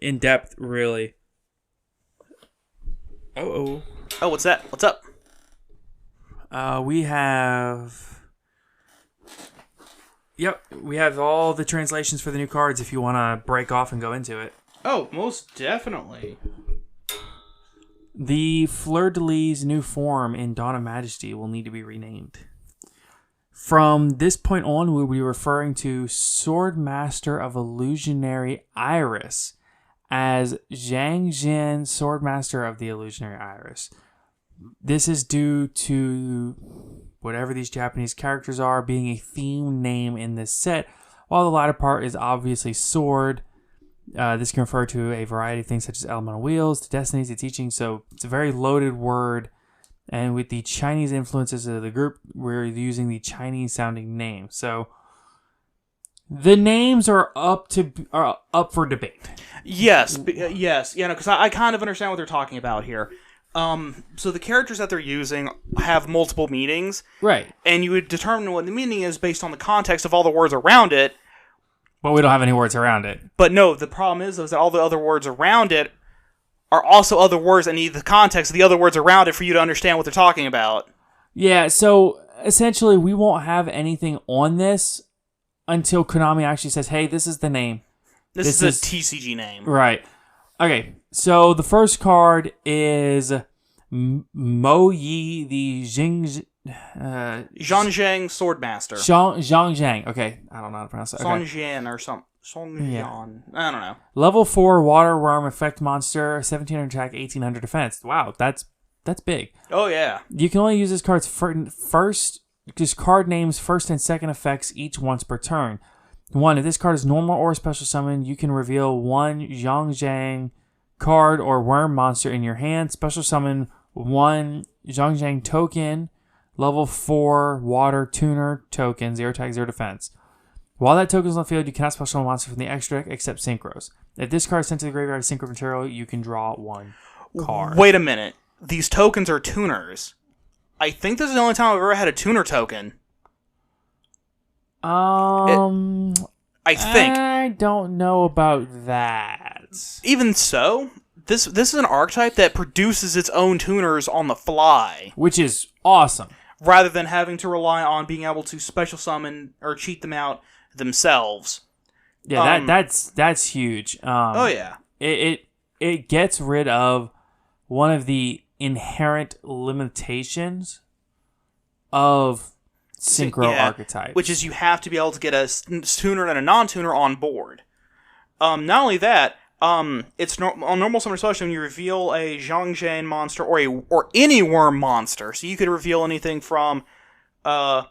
S1: in depth, really. Oh,
S2: what's that? What's up?
S1: We have all the translations for the new cards if you want to break off and go into it.
S3: Oh, most definitely.
S1: The Fleur-de-Lis's new form in Dawn of Majesty will need to be renamed. From this point on, we'll be referring to Swordmaster of Illusionary Iris as Xiangjian, Swordmaster of the Illusionary Iris. This is due to whatever these Japanese characters are being a theme name in this set, while the latter part is obviously sword. This can refer to a variety of things such as elemental wheels, to destinies, to teaching, so it's a very loaded word. And with the Chinese influences of the group, we're using the Chinese sounding name. So the names are up for debate.
S2: Yes, because I kind of understand what they're talking about here. So the characters that they're using have multiple meanings.
S1: Right.
S2: And you would determine what the meaning is based on the context of all the words around it.
S1: But we don't have any words around it.
S2: But no, the problem is that all the other words around it are also other words and need the context of the other words around it for you to understand what they're talking about.
S1: Yeah, so essentially we won't have anything on this until Konami actually says, hey, this is the name.
S2: This is a TCG name.
S1: Right. Okay, so the first card is Mo Yi, the Xiangjian
S2: Swordmaster.
S1: Xiangjian. Okay, I don't know how to pronounce it. Okay.
S2: Xiangjian or something. Xiangjian.
S1: Yeah.
S2: I don't know.
S1: Level 4 Water Wyrm effect monster, 1700 attack, 1800 defense. Wow, that's big.
S2: Oh yeah.
S1: You can only use this card's first, just card names first and second effects each once per turn. 1. If this card is normal or special summon, you can reveal one Xiangjian card or Wyrm monster in your hand. Special summon one Xiangjian token level 4 water tuner token, 0 attack, 0 defense. While that token is on the field, you cannot special summon a monster from the extra deck except synchros. If this card is sent to the graveyard as synchro material, you can draw 1 card.
S2: Wait a minute. These tokens are tuners. I think this is the only time I've ever had a tuner token. I think.
S1: I don't know about that.
S2: Even so, this is an archetype that produces its own tuners on the fly.
S1: Which is awesome.
S2: Rather than having to rely on being able to special summon or cheat them out themselves.
S1: Yeah, that's huge.
S2: Oh yeah.
S1: It gets rid of one of the inherent limitations of synchro archetypes,
S2: which is you have to be able to get a tuner and a non-tuner on board. Not only that, it's on normal summon special when you reveal a Xiangjian monster or any Wyrm monster. So you could reveal anything from, another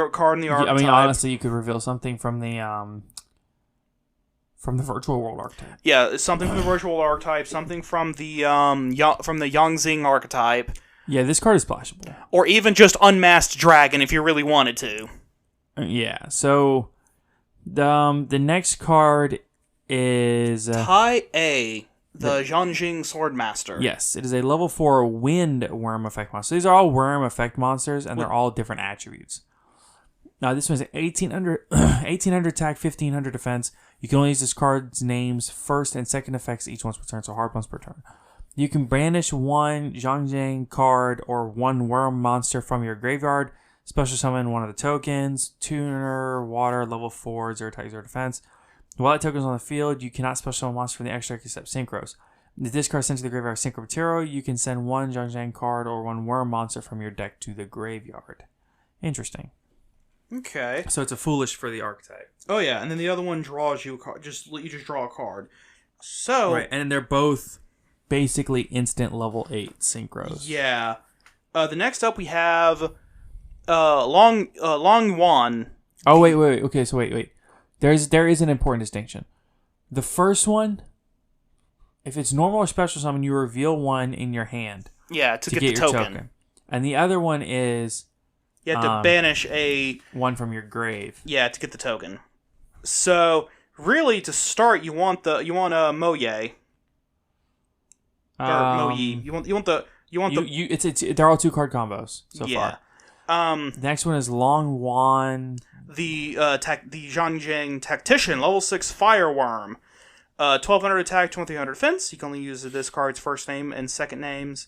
S2: card in the archetype.
S1: I mean, honestly, you could reveal something from the virtual world archetype.
S2: Yeah, something from the virtual world archetype, something from the Xiangjian archetype.
S1: Yeah, this card is splashable.
S2: Or even just Unmasked Dragon if you really wanted to.
S1: Yeah, so the next card is
S2: Tai A, the Xiangjian Swordmaster.
S1: Yes, it is a level 4 wind Wyrm effect monster. These are all Wyrm effect monsters, and they're all different attributes. Now, this one's 1800 attack, 1500 defense. You can only use this card's names first and second effects each once per turn, so hard once per turn. You can banish 1 Xiangjian card or 1 Wyrm monster from your graveyard. Special summon one of the tokens. Tuner, water, level 4, 0 attack, 0 defense. While that token is on the field, you cannot special summon a monster from the extra deck except synchros. If this card is sent to the graveyard as synchro material, you can send 1 Xiangjian card or 1 Wyrm monster from your deck to the graveyard. Interesting.
S2: Okay.
S1: So it's a foolish for the archetype.
S2: Oh yeah, and then the other one draws you a card. You just draw a card. So
S1: right, and they're both basically instant level 8 synchros.
S2: Yeah. The next up we have Long Yuan.
S1: Oh wait. Okay, so wait. There is an important distinction. The first one, if it's normal or special summon, you reveal 1 in your hand.
S2: Yeah, to get the
S1: your
S2: token.
S1: And the other one is
S2: you have to banish
S1: 1 from your grave.
S2: Yeah, to get the token. So really, to start, you want a Moye. Or Moyi.
S1: They're all 2 card combos so far.
S2: The
S1: next one is Long Wan.
S2: The Xiangjian Tactician, level 6 Firewyrm. 1200 attack, 2300 defense. You can only use this card's first name and second names.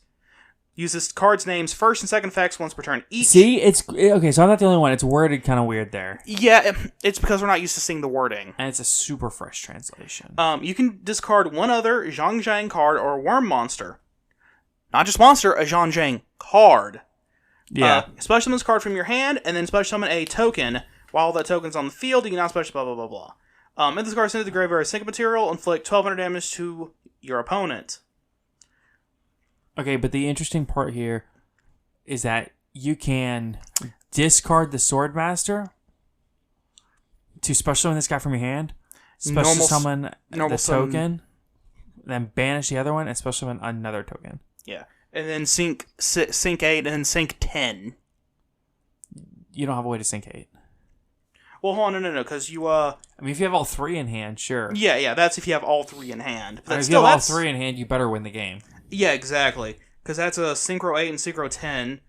S2: Use this card's names first and second effects once per turn each.
S1: See, it's okay. So I'm not the only one. It's worded kind of weird there.
S2: Yeah, it's because we're not used to seeing the wording.
S1: And it's a super fresh translation.
S2: You can discard 1 other Xiangjian card or Wyrm monster. Not just monster, a Xiangjian card.
S1: Yeah.
S2: Special summon this card from your hand, and then special summon a token. While that token's on the field, you can now special blah blah blah blah. If this card is sent to the graveyard as sync material, inflict 1200 damage to your opponent.
S1: Okay, but the interesting part here is that you can discard the Swordmaster to special summon this guy from your hand, special summon the token, then banish the other one, and special summon another token.
S2: Yeah, and then sync 8, and then sync 10.
S1: You don't have a way to sync 8.
S2: Well, hold on, no, because you,
S1: I mean, if you have all 3 in hand, sure.
S2: Yeah, that's if you have all 3 in hand. But
S1: if you have all 3 in hand, you better win the game.
S2: Yeah, exactly. Because that's a Synchro 8 and Synchro 10.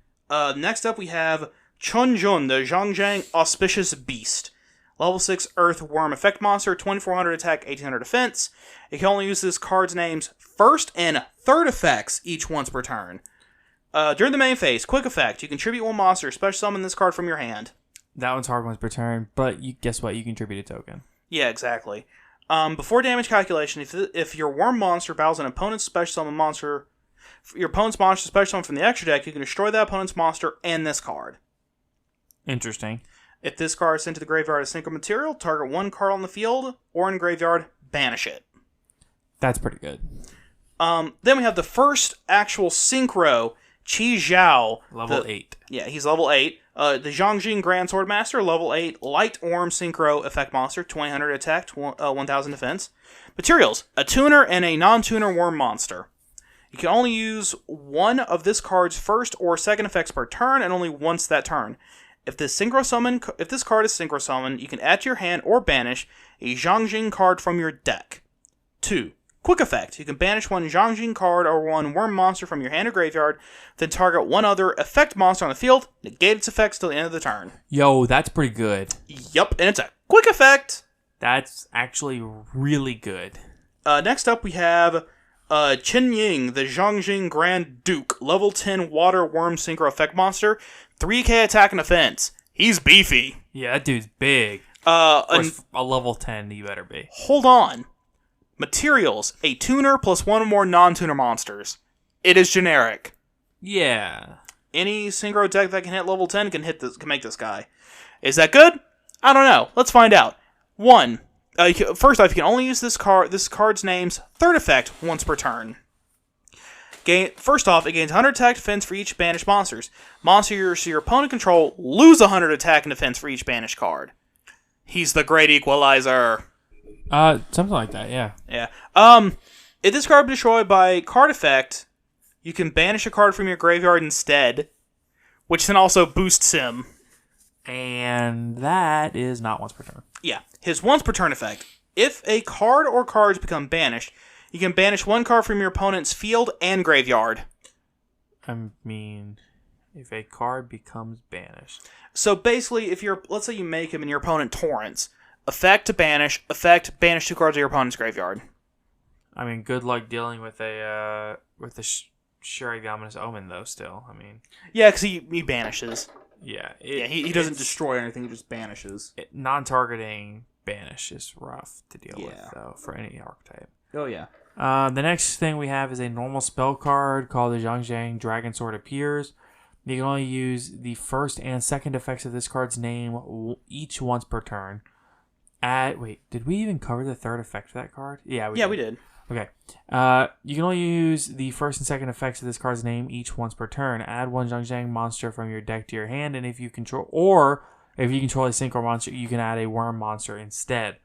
S2: Next up, we have Chunjun, the Xiangjian Auspicious Beast. Level 6 Earth Wyrm Effect Monster, 2400 attack, 1800 defense. It can only use this card's names first and third effects each once per turn. During the main phase, quick effect, you contribute 1 monster, special summon this card from your hand.
S1: That one's hard once per turn, but guess what? You contribute a token.
S2: Yeah, exactly. Before damage calculation, if your Wyrm monster battles an opponent's special summon monster, your opponent's monster special summon from the extra deck, you can destroy that opponent's monster and this card.
S1: Interesting.
S2: If this card is sent to the graveyard as synchro material, target 1 card on the field or in graveyard, banish it.
S1: That's pretty good.
S2: Then we have the first actual synchro, Qi Zhao.
S1: Level 8.
S2: Yeah, he's level 8. The Xiangjian Grand Swordmaster, level 8, Light Wyrm Synchro Effect Monster, 2000 attack, 1000 defense. Materials, a tuner and a non-tuner Wyrm monster. You can only use one of this card's first or second effects per turn, and only once that turn. If this card is synchro summoned, you can add to your hand or banish a Xiangjian card from your deck. 2. Quick effect. You can banish one Xiangjian card or one Wyrm monster from your hand or graveyard, then target one other effect monster on the field, negate its effects till the end of the turn.
S1: Yo, that's pretty good.
S2: Yup, and it's a quick effect.
S1: That's actually really good.
S2: Next up, we have Chen Ying, the Xiangjian Grand Duke, level 10 Water Wyrm Synchro Effect Monster, 3k attack and defense. He's beefy.
S1: Yeah, that dude's big.
S2: A
S1: level 10, you better be.
S2: Hold on. Materials, a tuner plus one or more non-tuner monsters. It is generic.
S1: Yeah.
S2: Any synchro deck that can hit level 10 can make this guy. Is that good? I don't know. Let's find out. 1. First off, you can only use this card's name's third effect once per turn. First off, it gains 100 attack defense for each banished monsters. Monsters your opponent control lose 100 attack and defense for each banished card. He's the great equalizer.
S1: Something like that, yeah.
S2: Yeah. If this card is destroyed by card effect, you can banish a card from your graveyard instead, which then also boosts him.
S1: And that is not once per turn.
S2: Yeah. His once per turn effect. If a card or cards become banished, you can banish one card from your opponent's field and graveyard.
S1: I mean, if a card becomes banished.
S2: So basically, let's say you make him and your opponent Torrents. Effect to banish. Effect, banish 2 cards of your opponent's graveyard.
S1: I mean, good luck dealing with a Shuri the Ominous Omen, though, still. I mean...
S2: Yeah, because he banishes.
S1: Yeah.
S2: He doesn't destroy anything, he just banishes.
S1: Non-targeting banish is rough to deal with, though, for any archetype.
S2: Oh, yeah.
S1: The next thing we have is a normal spell card called the Xiangjian Dragon Sword Appears. You can only use the first and second effects of this card's name each once per turn. Did we even cover the third effect for that card? Yeah, we did. Okay. You can only use the first and second effects of this card's name each once per turn. Add one Xiangjian monster from your deck to your hand, and if you control a synchro monster, you can add a Wyrm monster instead.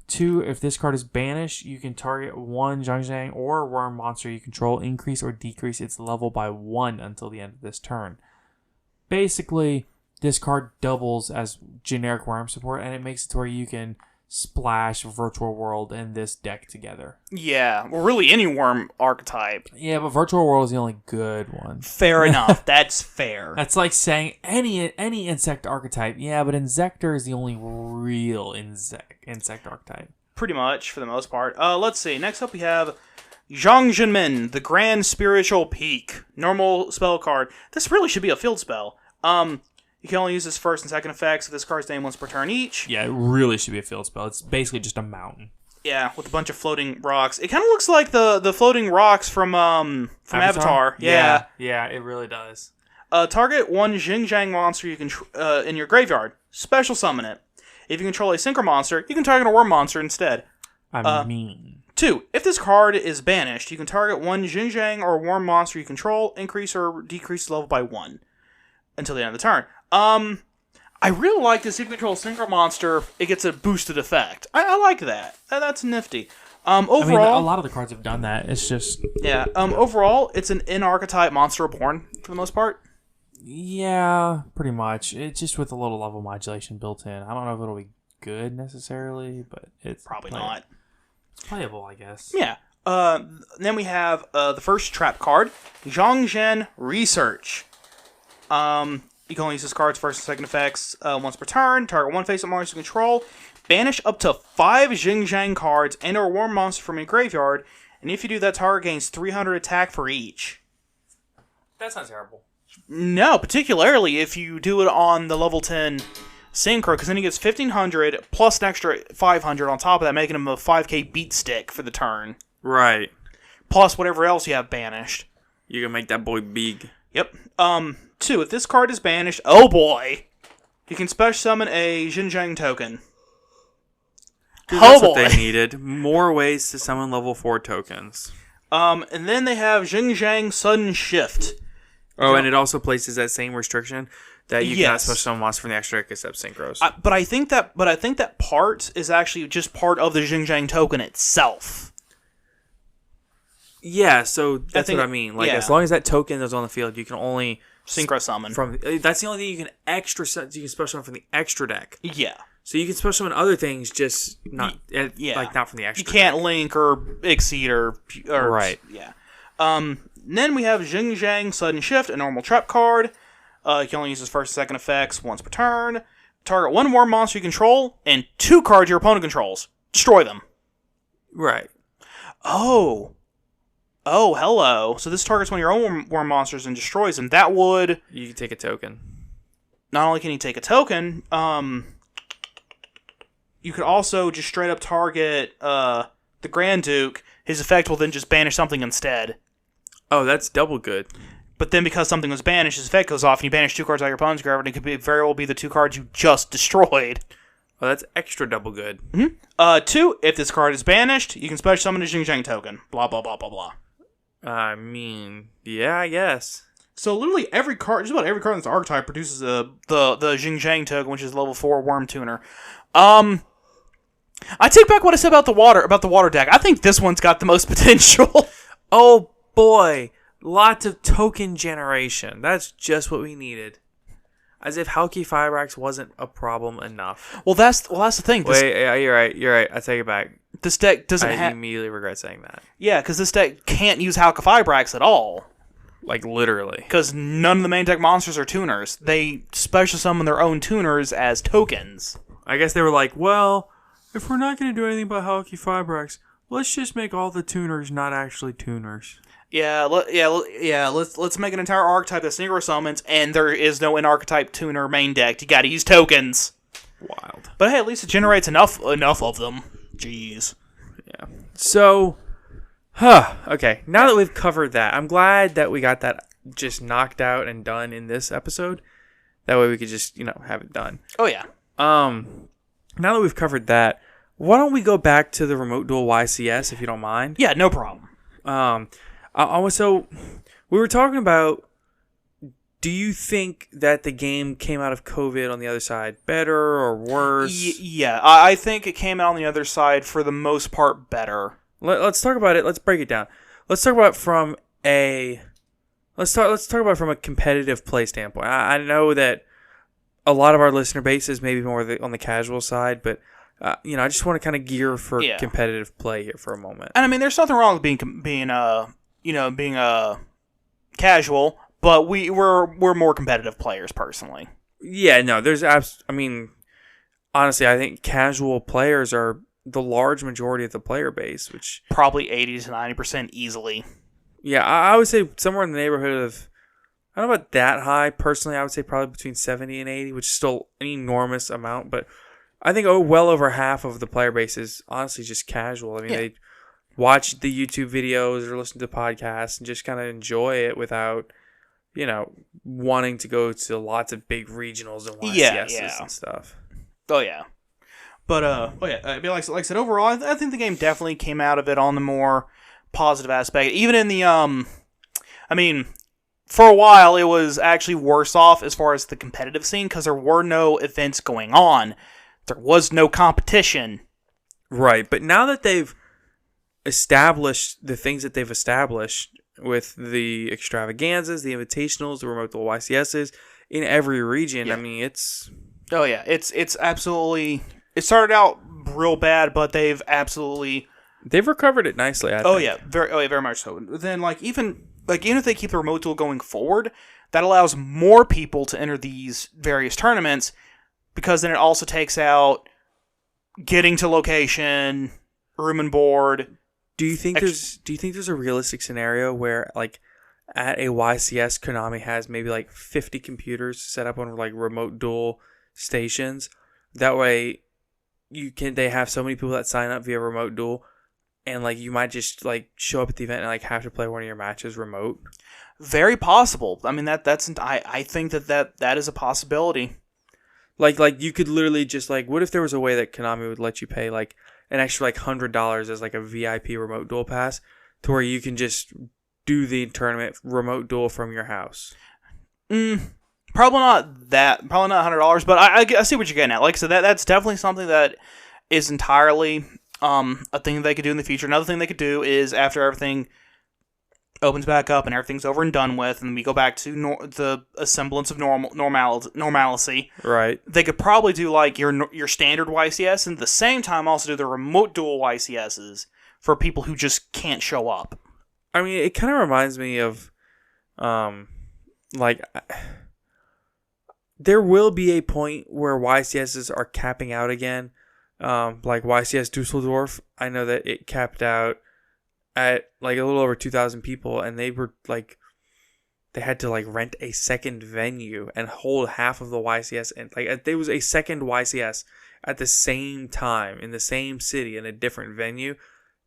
S1: 2. If this card is banished, you can target one Xiangjian or Wyrm monster you control, increase or decrease its level by 1 until the end of this turn. Basically, this card doubles as generic Wyrm support, and it makes it to where you can splash Virtual World and this deck together.
S2: Yeah, well, really any Wyrm archetype.
S1: Yeah, but Virtual World is the only good one.
S2: Fair enough. That's fair.
S1: That's like saying any insect archetype. Yeah, but Insector is the only real insect archetype.
S2: Pretty much, for the most part. Let's see. Next up we have Xiangjian, the Grand Spiritual Peak. Normal spell card. This really should be a field spell. You can only use this first and second effects of this card's name once per turn each.
S1: Yeah, it really should be a field spell. It's basically just a mountain.
S2: Yeah, with a bunch of floating rocks. It kind of looks like the floating rocks from Avatar. Yeah,
S1: it really does.
S2: Target one Xiangjian monster you can in your graveyard. Special summon it. If you control a synchro monster, you can target a Wyrm monster instead. 2. If this card is banished, you can target one Xiangjian or Wyrm monster you control, increase or decrease level by 1 until the end of the turn. I really like this. If you control a synchro monster, it gets a boosted effect. I like that. That's nifty. Overall,
S1: I mean, a lot of the cards have done that. It's just...
S2: Yeah. Overall, it's an in-archetype Monster Reborn, for the most part.
S1: Yeah, pretty much. It's just with a little level modulation built in. I don't know if it'll be good, necessarily, but it's...
S2: Probably not.
S1: It's playable, I guess.
S2: Yeah. Then we have the first trap card, Xiangjian Research. You can only use this card's first and second effects once per turn. Target one face-up monster you control. Banish up to 5 Xiangjian cards and or Wyrm monster from your graveyard. And if you do that, target gains 300 attack for each.
S1: That's not terrible.
S2: No, particularly if you do it on the level 10 Synchro, because then he gets 1,500 plus an extra 500 on top of that, making him a 5k beat stick for the turn.
S1: Right.
S2: Plus whatever else you have banished.
S1: You can make that boy big.
S2: Yep. 2. If this card is banished, oh boy, you can special summon a Xiangjian token.
S1: Dude, that's what they needed. More ways to summon level 4 tokens.
S2: And then they have Xiangjian Sudden Shift.
S1: Oh, and it also places that same restriction that you cannot special summon monsters from the extra deck except synchros.
S2: But I think that part is actually just part of the Xiangjian token itself.
S1: Yeah, so that's what I mean. Like, as long as that token is on the field, you can only
S2: synchro summon.
S1: That's the only thing you can you can special summon from the extra deck.
S2: Yeah.
S1: So you can special summon other things, just not not from the extra.
S2: You can't
S1: deck.
S2: link or exceed or
S1: right.
S2: Yeah. Then we have Xiangjian Sudden Shift, a normal trap card. You can only use his first and second effects once per turn. Target one Wyrm monster you control and 2 cards your opponent controls. Destroy them.
S1: Right.
S2: Oh, hello. So this targets one of your own Wyrm monsters and destroys them. That would...
S1: You can take a token.
S2: Not only can you take a token, you could also just straight up target the Grand Duke. His effect will then just banish something instead.
S1: Oh, that's double good.
S2: But then because something was banished, his effect goes off, and you banish 2 cards out of your opponent's graveyard, and it could very well be the 2 cards you just destroyed.
S1: Oh, that's extra double good.
S2: Mm-hmm. 2, if this card is banished, you can special summon a Xiangjian token. Blah, blah, blah, blah, blah.
S1: I mean, yeah, I guess.
S2: So literally every card, just about every card that's Archtype produces the Xiangjian token, which is level 4 Wyrm Tuner. I take back what I said about the water deck. I think this one's got the most potential.
S1: Oh boy, lots of token generation. That's just what we needed. As if Halki Firebrax wasn't a problem enough.
S2: Well, that's the thing.
S1: Wait, yeah, you're right. I take it back.
S2: This deck doesn't
S1: I immediately regret saying that.
S2: Yeah, because this deck can't use Halki Firebrax at all.
S1: Like, literally.
S2: Because none of the main deck monsters are tuners. They special summon their own tuners as tokens.
S1: I guess they were like, well, if we're not going to do anything about Halki Firebrax, let's just make all the tuners not actually tuners.
S2: Let's make an entire archetype that synchro summons, and there is no Archetype tuner main deck. You gotta use tokens.
S1: Wild.
S2: But hey, at least it generates enough of them. Jeez.
S1: Yeah. So, okay. Now that we've covered that, I'm glad that we got that just knocked out and done in this episode. That way we could just, have it done.
S2: Oh, yeah.
S1: Now that we've covered that, why don't we go back to the Remote Duel YCS, if you don't mind?
S2: Yeah, no problem.
S1: So, we were talking about, do you think that the game came out of COVID on the other side better or worse?
S2: Yeah, I think it came out on the other side for the most part better.
S1: Let's talk about it. Let's break it down. Let's talk about from a competitive play standpoint. I know that a lot of our listener base is maybe more on the casual side, but I just want to kind of gear for competitive play here for a moment.
S2: And I mean, there's nothing wrong with being casual, but we're more competitive players personally.
S1: Yeah, no, honestly, I think casual players are the large majority of the player base, which
S2: probably 80 to 90% easily.
S1: Yeah, I would say somewhere in the neighborhood of, I don't know about that high. Personally, I would say probably between 70 and 80, which is still an enormous amount, but I think well over half of the player base is honestly just casual. I mean, they watch the YouTube videos or listen to podcasts and just kind of enjoy it without, wanting to go to lots of big regionals and YCSs and stuff.
S2: Oh, yeah. But, I mean, like I said, overall, I think the game definitely came out of it on the more positive aspect. Even in the, for a while, it was actually worse off as far as the competitive scene because there were no events going on. There was no competition.
S1: Right, but now that they've established the things that they've established with the extravaganzas, the invitationals, the remote duel YCSs in every region, I mean, it's...
S2: Oh, yeah, it's absolutely... It started out real bad, but they've
S1: recovered it nicely, I think.
S2: Yeah, very much so. Then, even if they keep the remote duel going forward, that allows more people to enter these various tournaments, because then it also takes out getting to location, room and board.
S1: Do you think there's a realistic scenario where at a YCS Konami has maybe 50 computers set up on remote duel stations? That way they have so many people that sign up via remote duel, and you might just show up at the event and have to play one of your matches remote?
S2: Very possible. I mean I think that is a possibility.
S1: You could literally just what if there was a way that Konami would let you pay an extra $100 as a VIP remote duel pass to where you can just do the tournament remote duel from your house?
S2: Probably not $100, but I see what you're getting at. So that's definitely something that is entirely a thing they could do in the future. Another thing they could do is after everything opens back up and everything's over and done with, and we go back to the semblance of normalcy.
S1: Right.
S2: They could probably do like your standard YCS, and at the same time also do the remote dual YCSs for people who just can't show up.
S1: I mean, it kind of reminds me of, like, there will be a point where YCSs are capping out again. Like YCS Dusseldorf, I know that it capped out at like a little over 2,000 people, and they were like, they had to like rent a second venue and hold half of the YCS, and like there was a second YCS at the same time in the same city in a different venue,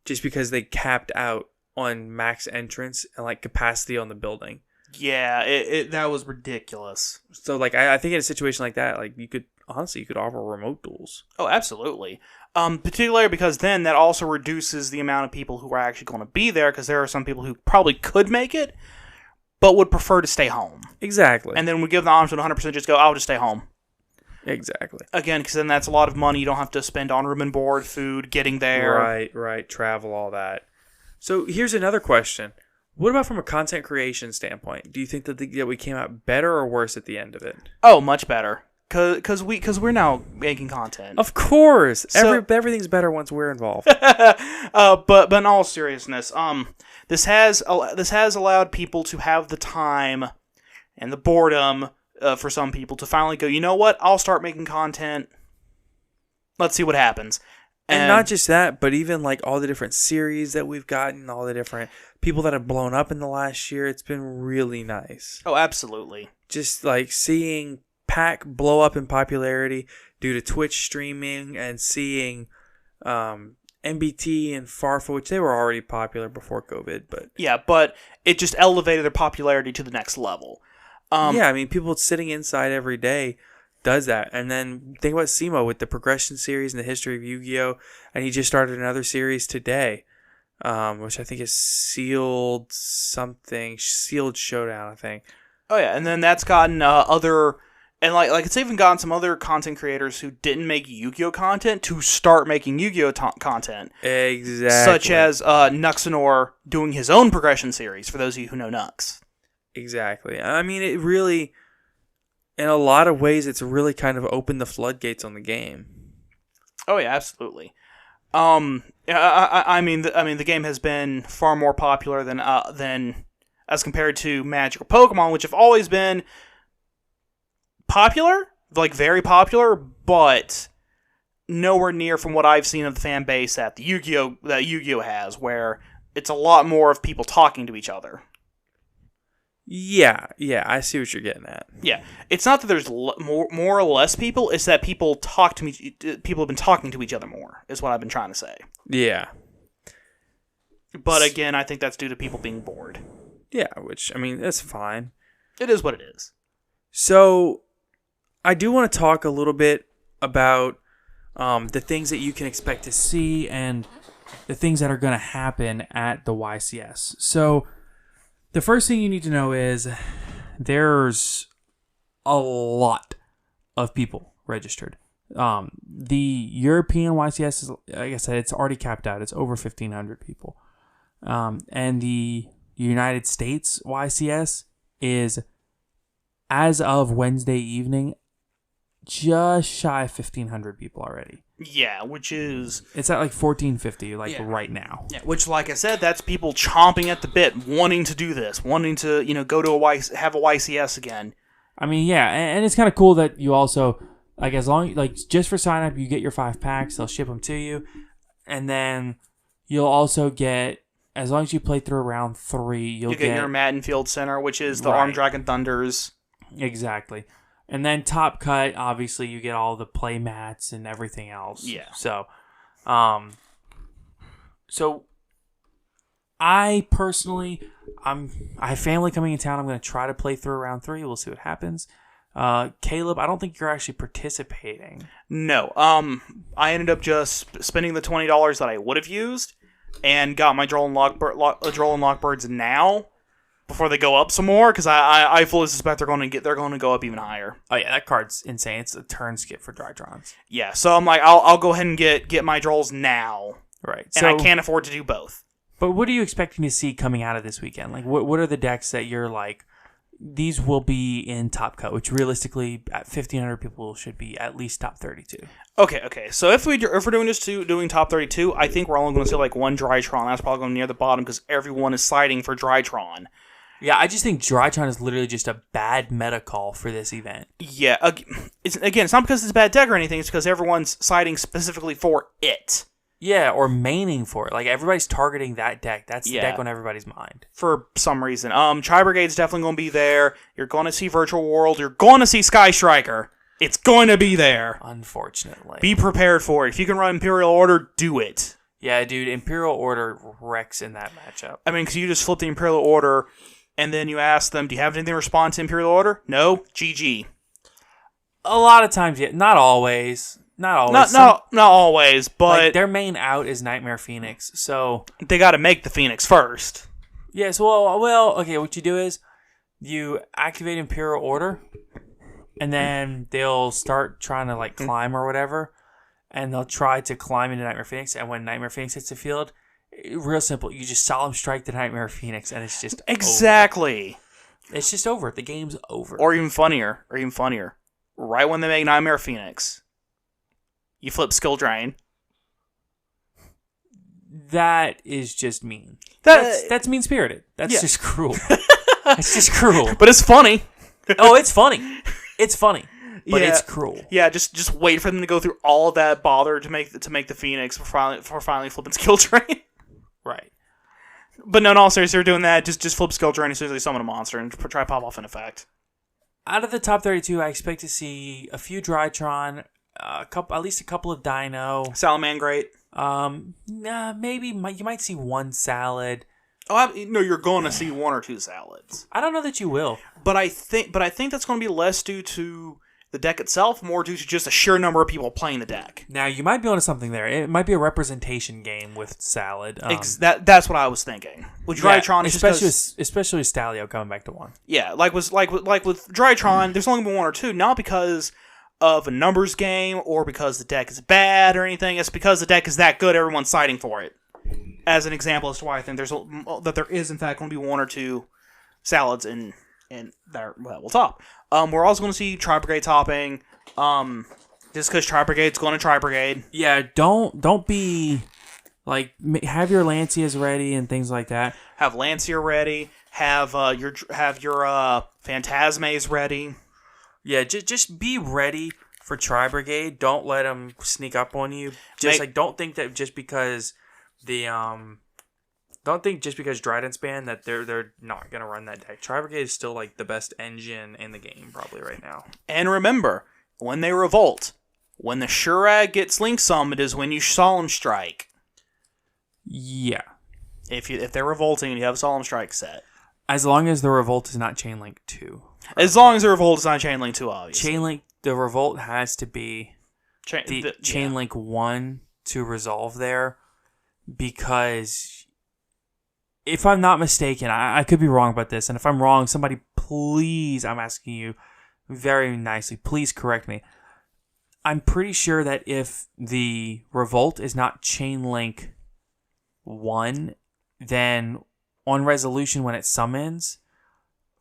S1: just because they capped out on max entrance and like capacity on the building.
S2: Yeah, that was ridiculous.
S1: So like I think in a situation like that, like you could offer remote duels.
S2: Oh, absolutely. Particularly because then that also reduces the amount of people who are actually going to be there, because there are some people who probably could make it, but would prefer to stay home.
S1: Exactly.
S2: And then we give the option to 100% just go, I'll just stay home.
S1: Exactly.
S2: Again, because then that's a lot of money you don't have to spend on room and board, food, getting there.
S1: Right. Travel, all that. So here's another question. What about from a content creation standpoint? Do you think that we came out better or worse at the end of it?
S2: Oh, much better. Because we're now making content.
S1: Of course.
S2: So,
S1: everything's better once we're involved.
S2: But in all seriousness, this has allowed people to have the time and the boredom for some people to finally go, you know what? I'll start making content. Let's see what happens.
S1: And not just that, but even like all the different series that we've gotten, all the different people that have blown up in the last year, it's been really nice.
S2: Oh, absolutely.
S1: Just like seeing Pack blow up in popularity due to Twitch streaming, and seeing MBT and Farfa, which they were already popular before COVID, but
S2: yeah, but it just elevated their popularity to the next level.
S1: Yeah, I mean, people sitting inside every day does that. And then think about Simo with the Progression series and the history of Yu-Gi-Oh! And he just started another series today, which I think is Sealed Showdown, I think.
S2: Oh yeah, and then that's gotten other. And like it's even gotten some other content creators who didn't make Yu-Gi-Oh! Content to start making Yu-Gi-Oh! Content.
S1: Exactly.
S2: Such as Nuxanor doing his own progression series, for those of you who know Nux.
S1: Exactly. I mean, it really, in a lot of ways, it's really kind of opened the floodgates on the game.
S2: Oh yeah, absolutely. I mean, the game has been far more popular than as compared to Magic or Pokemon, which have always been popular, like very popular, but nowhere near from what I've seen of the fan base that Yu-Gi-Oh has, where it's a lot more of people talking to each other.
S1: Yeah, I see what you're getting at.
S2: Yeah, it's not that there's more or less people; it's that people have been talking to each other more. Is what I've been trying to say.
S1: Yeah,
S2: but again, I think that's due to people being bored.
S1: Yeah, which I mean, that's fine.
S2: It is what it is.
S1: So, I do want to talk a little bit about the things that you can expect to see and the things that are going to happen at the YCS. So, the first thing you need to know is there's a lot of people registered. The European YCS is, like I said, it's already capped out. It's over 1,500 people. And the United States YCS is, as of Wednesday evening, just shy of 1,500 people already.
S2: Yeah, which is...
S1: It's at like 1,450, right now.
S2: Yeah, which, like I said, that's people chomping at the bit, wanting to do this, wanting to, go to have a YCS again.
S1: I mean, yeah, and it's kind of cool that you also, like, just for sign up, you get your 5 packs, they'll ship them to you, and then you'll also get, as long as you play through round 3, you'll get
S2: your Madden Field Center, which is the Armed Dragon Thunders.
S1: Exactly. And then Top Cut, obviously, you get all the play mats and everything else.
S2: Yeah.
S1: So I personally, I have family coming in town. I'm going to try to play through round 3. We'll see what happens. Caleb, I don't think you're actually participating.
S2: No. I ended up just spending the $20 that I would have used and got my Droll and Lockbirds now, before they go up some more, because I fully suspect they're going to go up even higher.
S1: Oh yeah, that card's insane. It's a turn skip for Drytrons.
S2: Yeah, so I'm like, I'll go ahead and get my Drolls now.
S1: Right.
S2: And I can't afford to do both.
S1: But what are you expecting to see coming out of this weekend? Like, what are the decks that you're like, these will be in top cut, which realistically at 1,500 people should be at least top 32.
S2: Okay. So if we're doing doing top 32, I think we're only going to see like one Drytron. That's probably going to be near the bottom because everyone is citing for Drytron.
S1: Yeah, I just think Drytron is literally just a bad meta call for this event.
S2: Yeah, it's not because it's a bad deck or anything. It's because everyone's citing specifically for it.
S1: Yeah, or maining for it. Like, everybody's targeting that deck. That's the deck on everybody's mind.
S2: For some reason. Tri Brigade's definitely going to be there. You're going to see Virtual World. You're going to see Sky Striker. It's going to be there.
S1: Unfortunately.
S2: Be prepared for it. If you can run Imperial Order, do it.
S1: Yeah, dude, Imperial Order wrecks in that matchup.
S2: I mean, because you just flip the Imperial Order, and then you ask them, do you have anything to respond to Imperial Order? No? GG.
S1: A lot of times, yeah. Not always. Not always.
S2: Not always, but...
S1: Like, their main out is Nightmare Phoenix, so...
S2: They gotta make the Phoenix first.
S1: Yes, well, okay, what you do is, you activate Imperial Order, and then they'll start trying to, like, climb or whatever, and they'll try to climb into Nightmare Phoenix, and when Nightmare Phoenix hits the field, real simple, you just Solemn Strike the Nightmare Phoenix, and it's just
S2: Exactly.
S1: Over. It's just over. The game's over.
S2: Or even funnier. Right when they make Nightmare Phoenix, you flip Skill Drain.
S1: That is just mean. That's mean-spirited. That's just cruel. It's just cruel.
S2: But it's funny.
S1: Oh, it's funny. It's funny. But it's cruel.
S2: Yeah, just wait for them to go through all of that bother to make the Phoenix before finally flipping Skill Drain.
S1: Right.
S2: But no, in all seriousness, they're doing that. Just flip Skill Drain as soon as they summon a monster and try pop off an effect.
S1: Out of the top 32, I expect to see a few Drytron, at least a couple of Dino.
S2: Salamangreat.
S1: Maybe you might see one Salad.
S2: Oh, no, you're going to see one or two Salads.
S1: I don't know that you will.
S2: But I think that's going to be less due to the deck itself, more due to just a sheer number of people playing the deck.
S1: Now, you might be onto something there. It might be a representation game with Salad.
S2: That's what I was thinking. With Drytron,
S1: especially with Stalio coming back to one.
S2: Yeah, like with Drytron, there's only been one or two, not because of a numbers game or because the deck is bad or anything. It's because the deck is that good, everyone's citing for it. As an example as to why I think there is in fact going to be one or two Salads in there. Well, we'll top. We're also going to see Tri Brigade topping. Just because Tri Brigade's going to Tri Brigade.
S1: Yeah, don't be like, have your Lancias ready and things like that.
S2: Have Lancia ready. Have your Phantasmes ready.
S1: Yeah, just be ready for Tri Brigade. Don't let them sneak up on you. Don't think that just because Dryden's banned that they're not gonna run that deck. Tri Brigade is still like the best engine in the game probably right now.
S2: And remember, when they revolt, when the Shurag gets Link summoned is when you Solemn Strike.
S1: Yeah.
S2: If they're revolting and you have a Solemn Strike set.
S1: As long as the revolt is not Chainlink 2.
S2: As long as the revolt is not Chainlink 2, obviously.
S1: The revolt has to be Chainlink 1 to resolve there, because if I'm not mistaken, I could be wrong about this, and if I'm wrong, somebody please, I'm asking you very nicely, please correct me. I'm pretty sure that if the revolt is not Chainlink 1, then on resolution when it summons,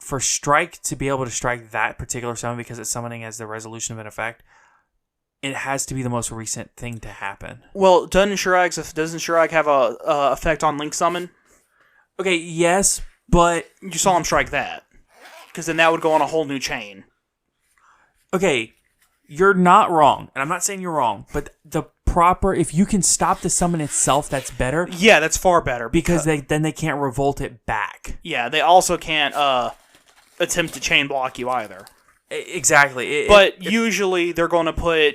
S1: for Strike to be able to strike that particular summon because it's summoning as the resolution of an effect, it has to be the most recent thing to happen.
S2: Well, doesn't Shurag have a effect on Link Summon?
S1: Okay, yes, but
S2: you saw him strike that, because then that would go on a whole new chain.
S1: Okay, you're not wrong, and I'm not saying you're wrong, but if you can stop the summon itself, that's better.
S2: Yeah, that's far better.
S1: Because then they can't revolt it back.
S2: Yeah, they also can't attempt to chain block you either.
S1: Exactly.
S2: Usually they're going to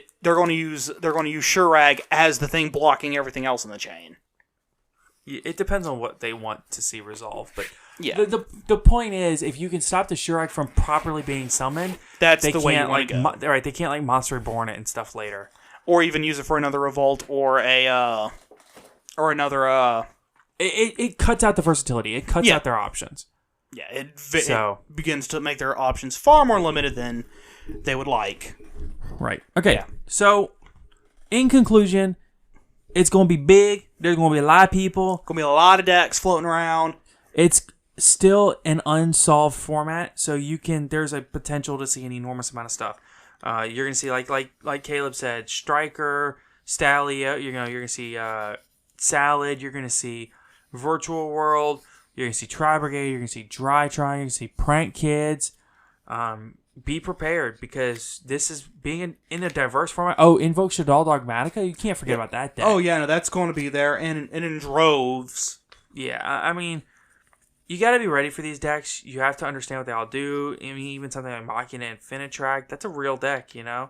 S2: use Shurag as the thing blocking everything else in the chain.
S1: It depends on what they want to see resolved, but
S2: yeah.
S1: The point is, if you can stop the Shurag from properly being summoned,
S2: that's the way you want to go.
S1: Right, they can't like Monster Reborn it and stuff later.
S2: Or even use it for another revolt or another.
S1: It cuts out the versatility. It cuts out their options.
S2: Yeah, it begins to make their options far more limited than they would like.
S1: Right. Okay. Yeah. So, in conclusion, it's going to be big. There's going to be a lot of people.
S2: Going to be a lot of decks floating around.
S1: It's still an unsolved format, so there's a potential to see an enormous amount of stuff. You're going to see, like Caleb said, Striker, Stalia, you're going to see Salad, you're going to see Virtual World, you're going to see Tri Brigade, you're going to see Drytron, you're going to see Prank Kids. Be prepared, because this is being in a diverse format. Oh, Invoke Shadal Dogmatica, you can't forget about that deck.
S2: Oh, yeah, no, that's going to be there, and in droves.
S1: Yeah, I mean, you got to be ready for these decks. You have to understand what they all do. I mean, even something like Machina and Infinitrack, that's a real deck, you know?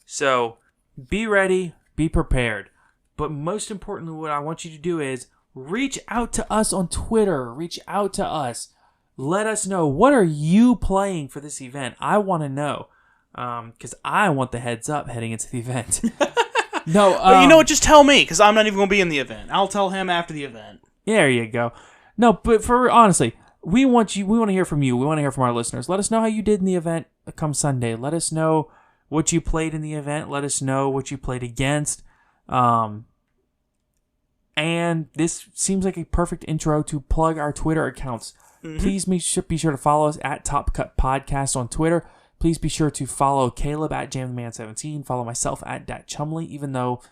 S1: So, be ready, be prepared. But most importantly, what I want you to do is reach out to us on Twitter. Reach out to us. Let us know, what are you playing for this event? I want to know, because I want the heads up heading into the event. No,
S2: but you know what? Just tell me, because I'm not even going to be in the event. I'll tell him after the event.
S1: There you go. No, but honestly, we want to hear from you. We want to hear from our listeners. Let us know how you did in the event come Sunday. Let us know what you played in the event. Let us know what you played against. And this seems like a perfect intro to plug our Twitter accounts. Mm-hmm. Please be sure to follow us at Top Cut Podcast on Twitter. Please be sure to follow Caleb at JamTheMan17. Follow myself at DatChumley, even though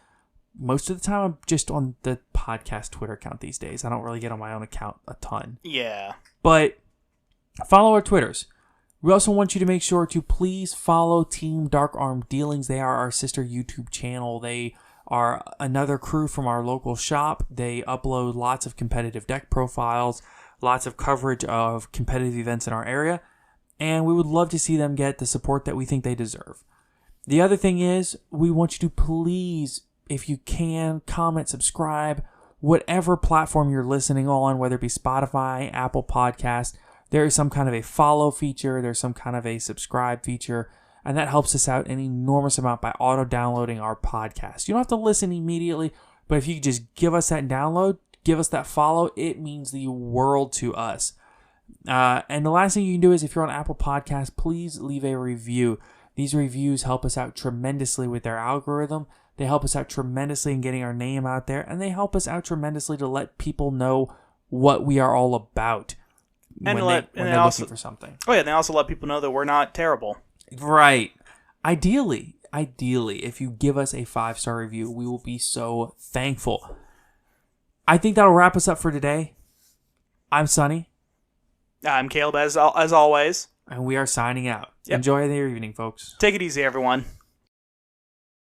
S1: most of the time I'm just on the podcast Twitter account these days. I don't really get on my own account a ton.
S2: Yeah.
S1: But follow our Twitters. We also want you to make sure to please follow Team Dark Arm Dealings. They are our sister YouTube channel. They are another crew from our local shop. They upload lots of competitive deck profiles, lots of coverage of competitive events in our area, and we would love to see them get the support that we think they deserve. The other thing is, we want you to please, if you can, comment, subscribe, whatever platform you're listening on, whether it be Spotify, Apple Podcast, there is some kind of a follow feature, there's some kind of a subscribe feature, and that helps us out an enormous amount by auto-downloading our podcast. You don't have to listen immediately, but if you could just give us that download, give us that follow, it means the world to us. And the last thing you can do is, if you're on Apple Podcasts, please leave a review. These reviews help us out tremendously with their algorithm. They help us out tremendously in getting our name out there, and they help us out tremendously to let people know what we are all about when they're looking for something.
S2: Oh yeah, they also let people know that we're not terrible.
S1: Right. Ideally, if you give us a 5-star review, we will be so thankful. I think that'll wrap us up for today. I'm Sonny.
S2: I'm Caleb, as always.
S1: And we are signing out.
S2: Yep.
S1: Enjoy your evening, folks.
S2: Take it easy, everyone.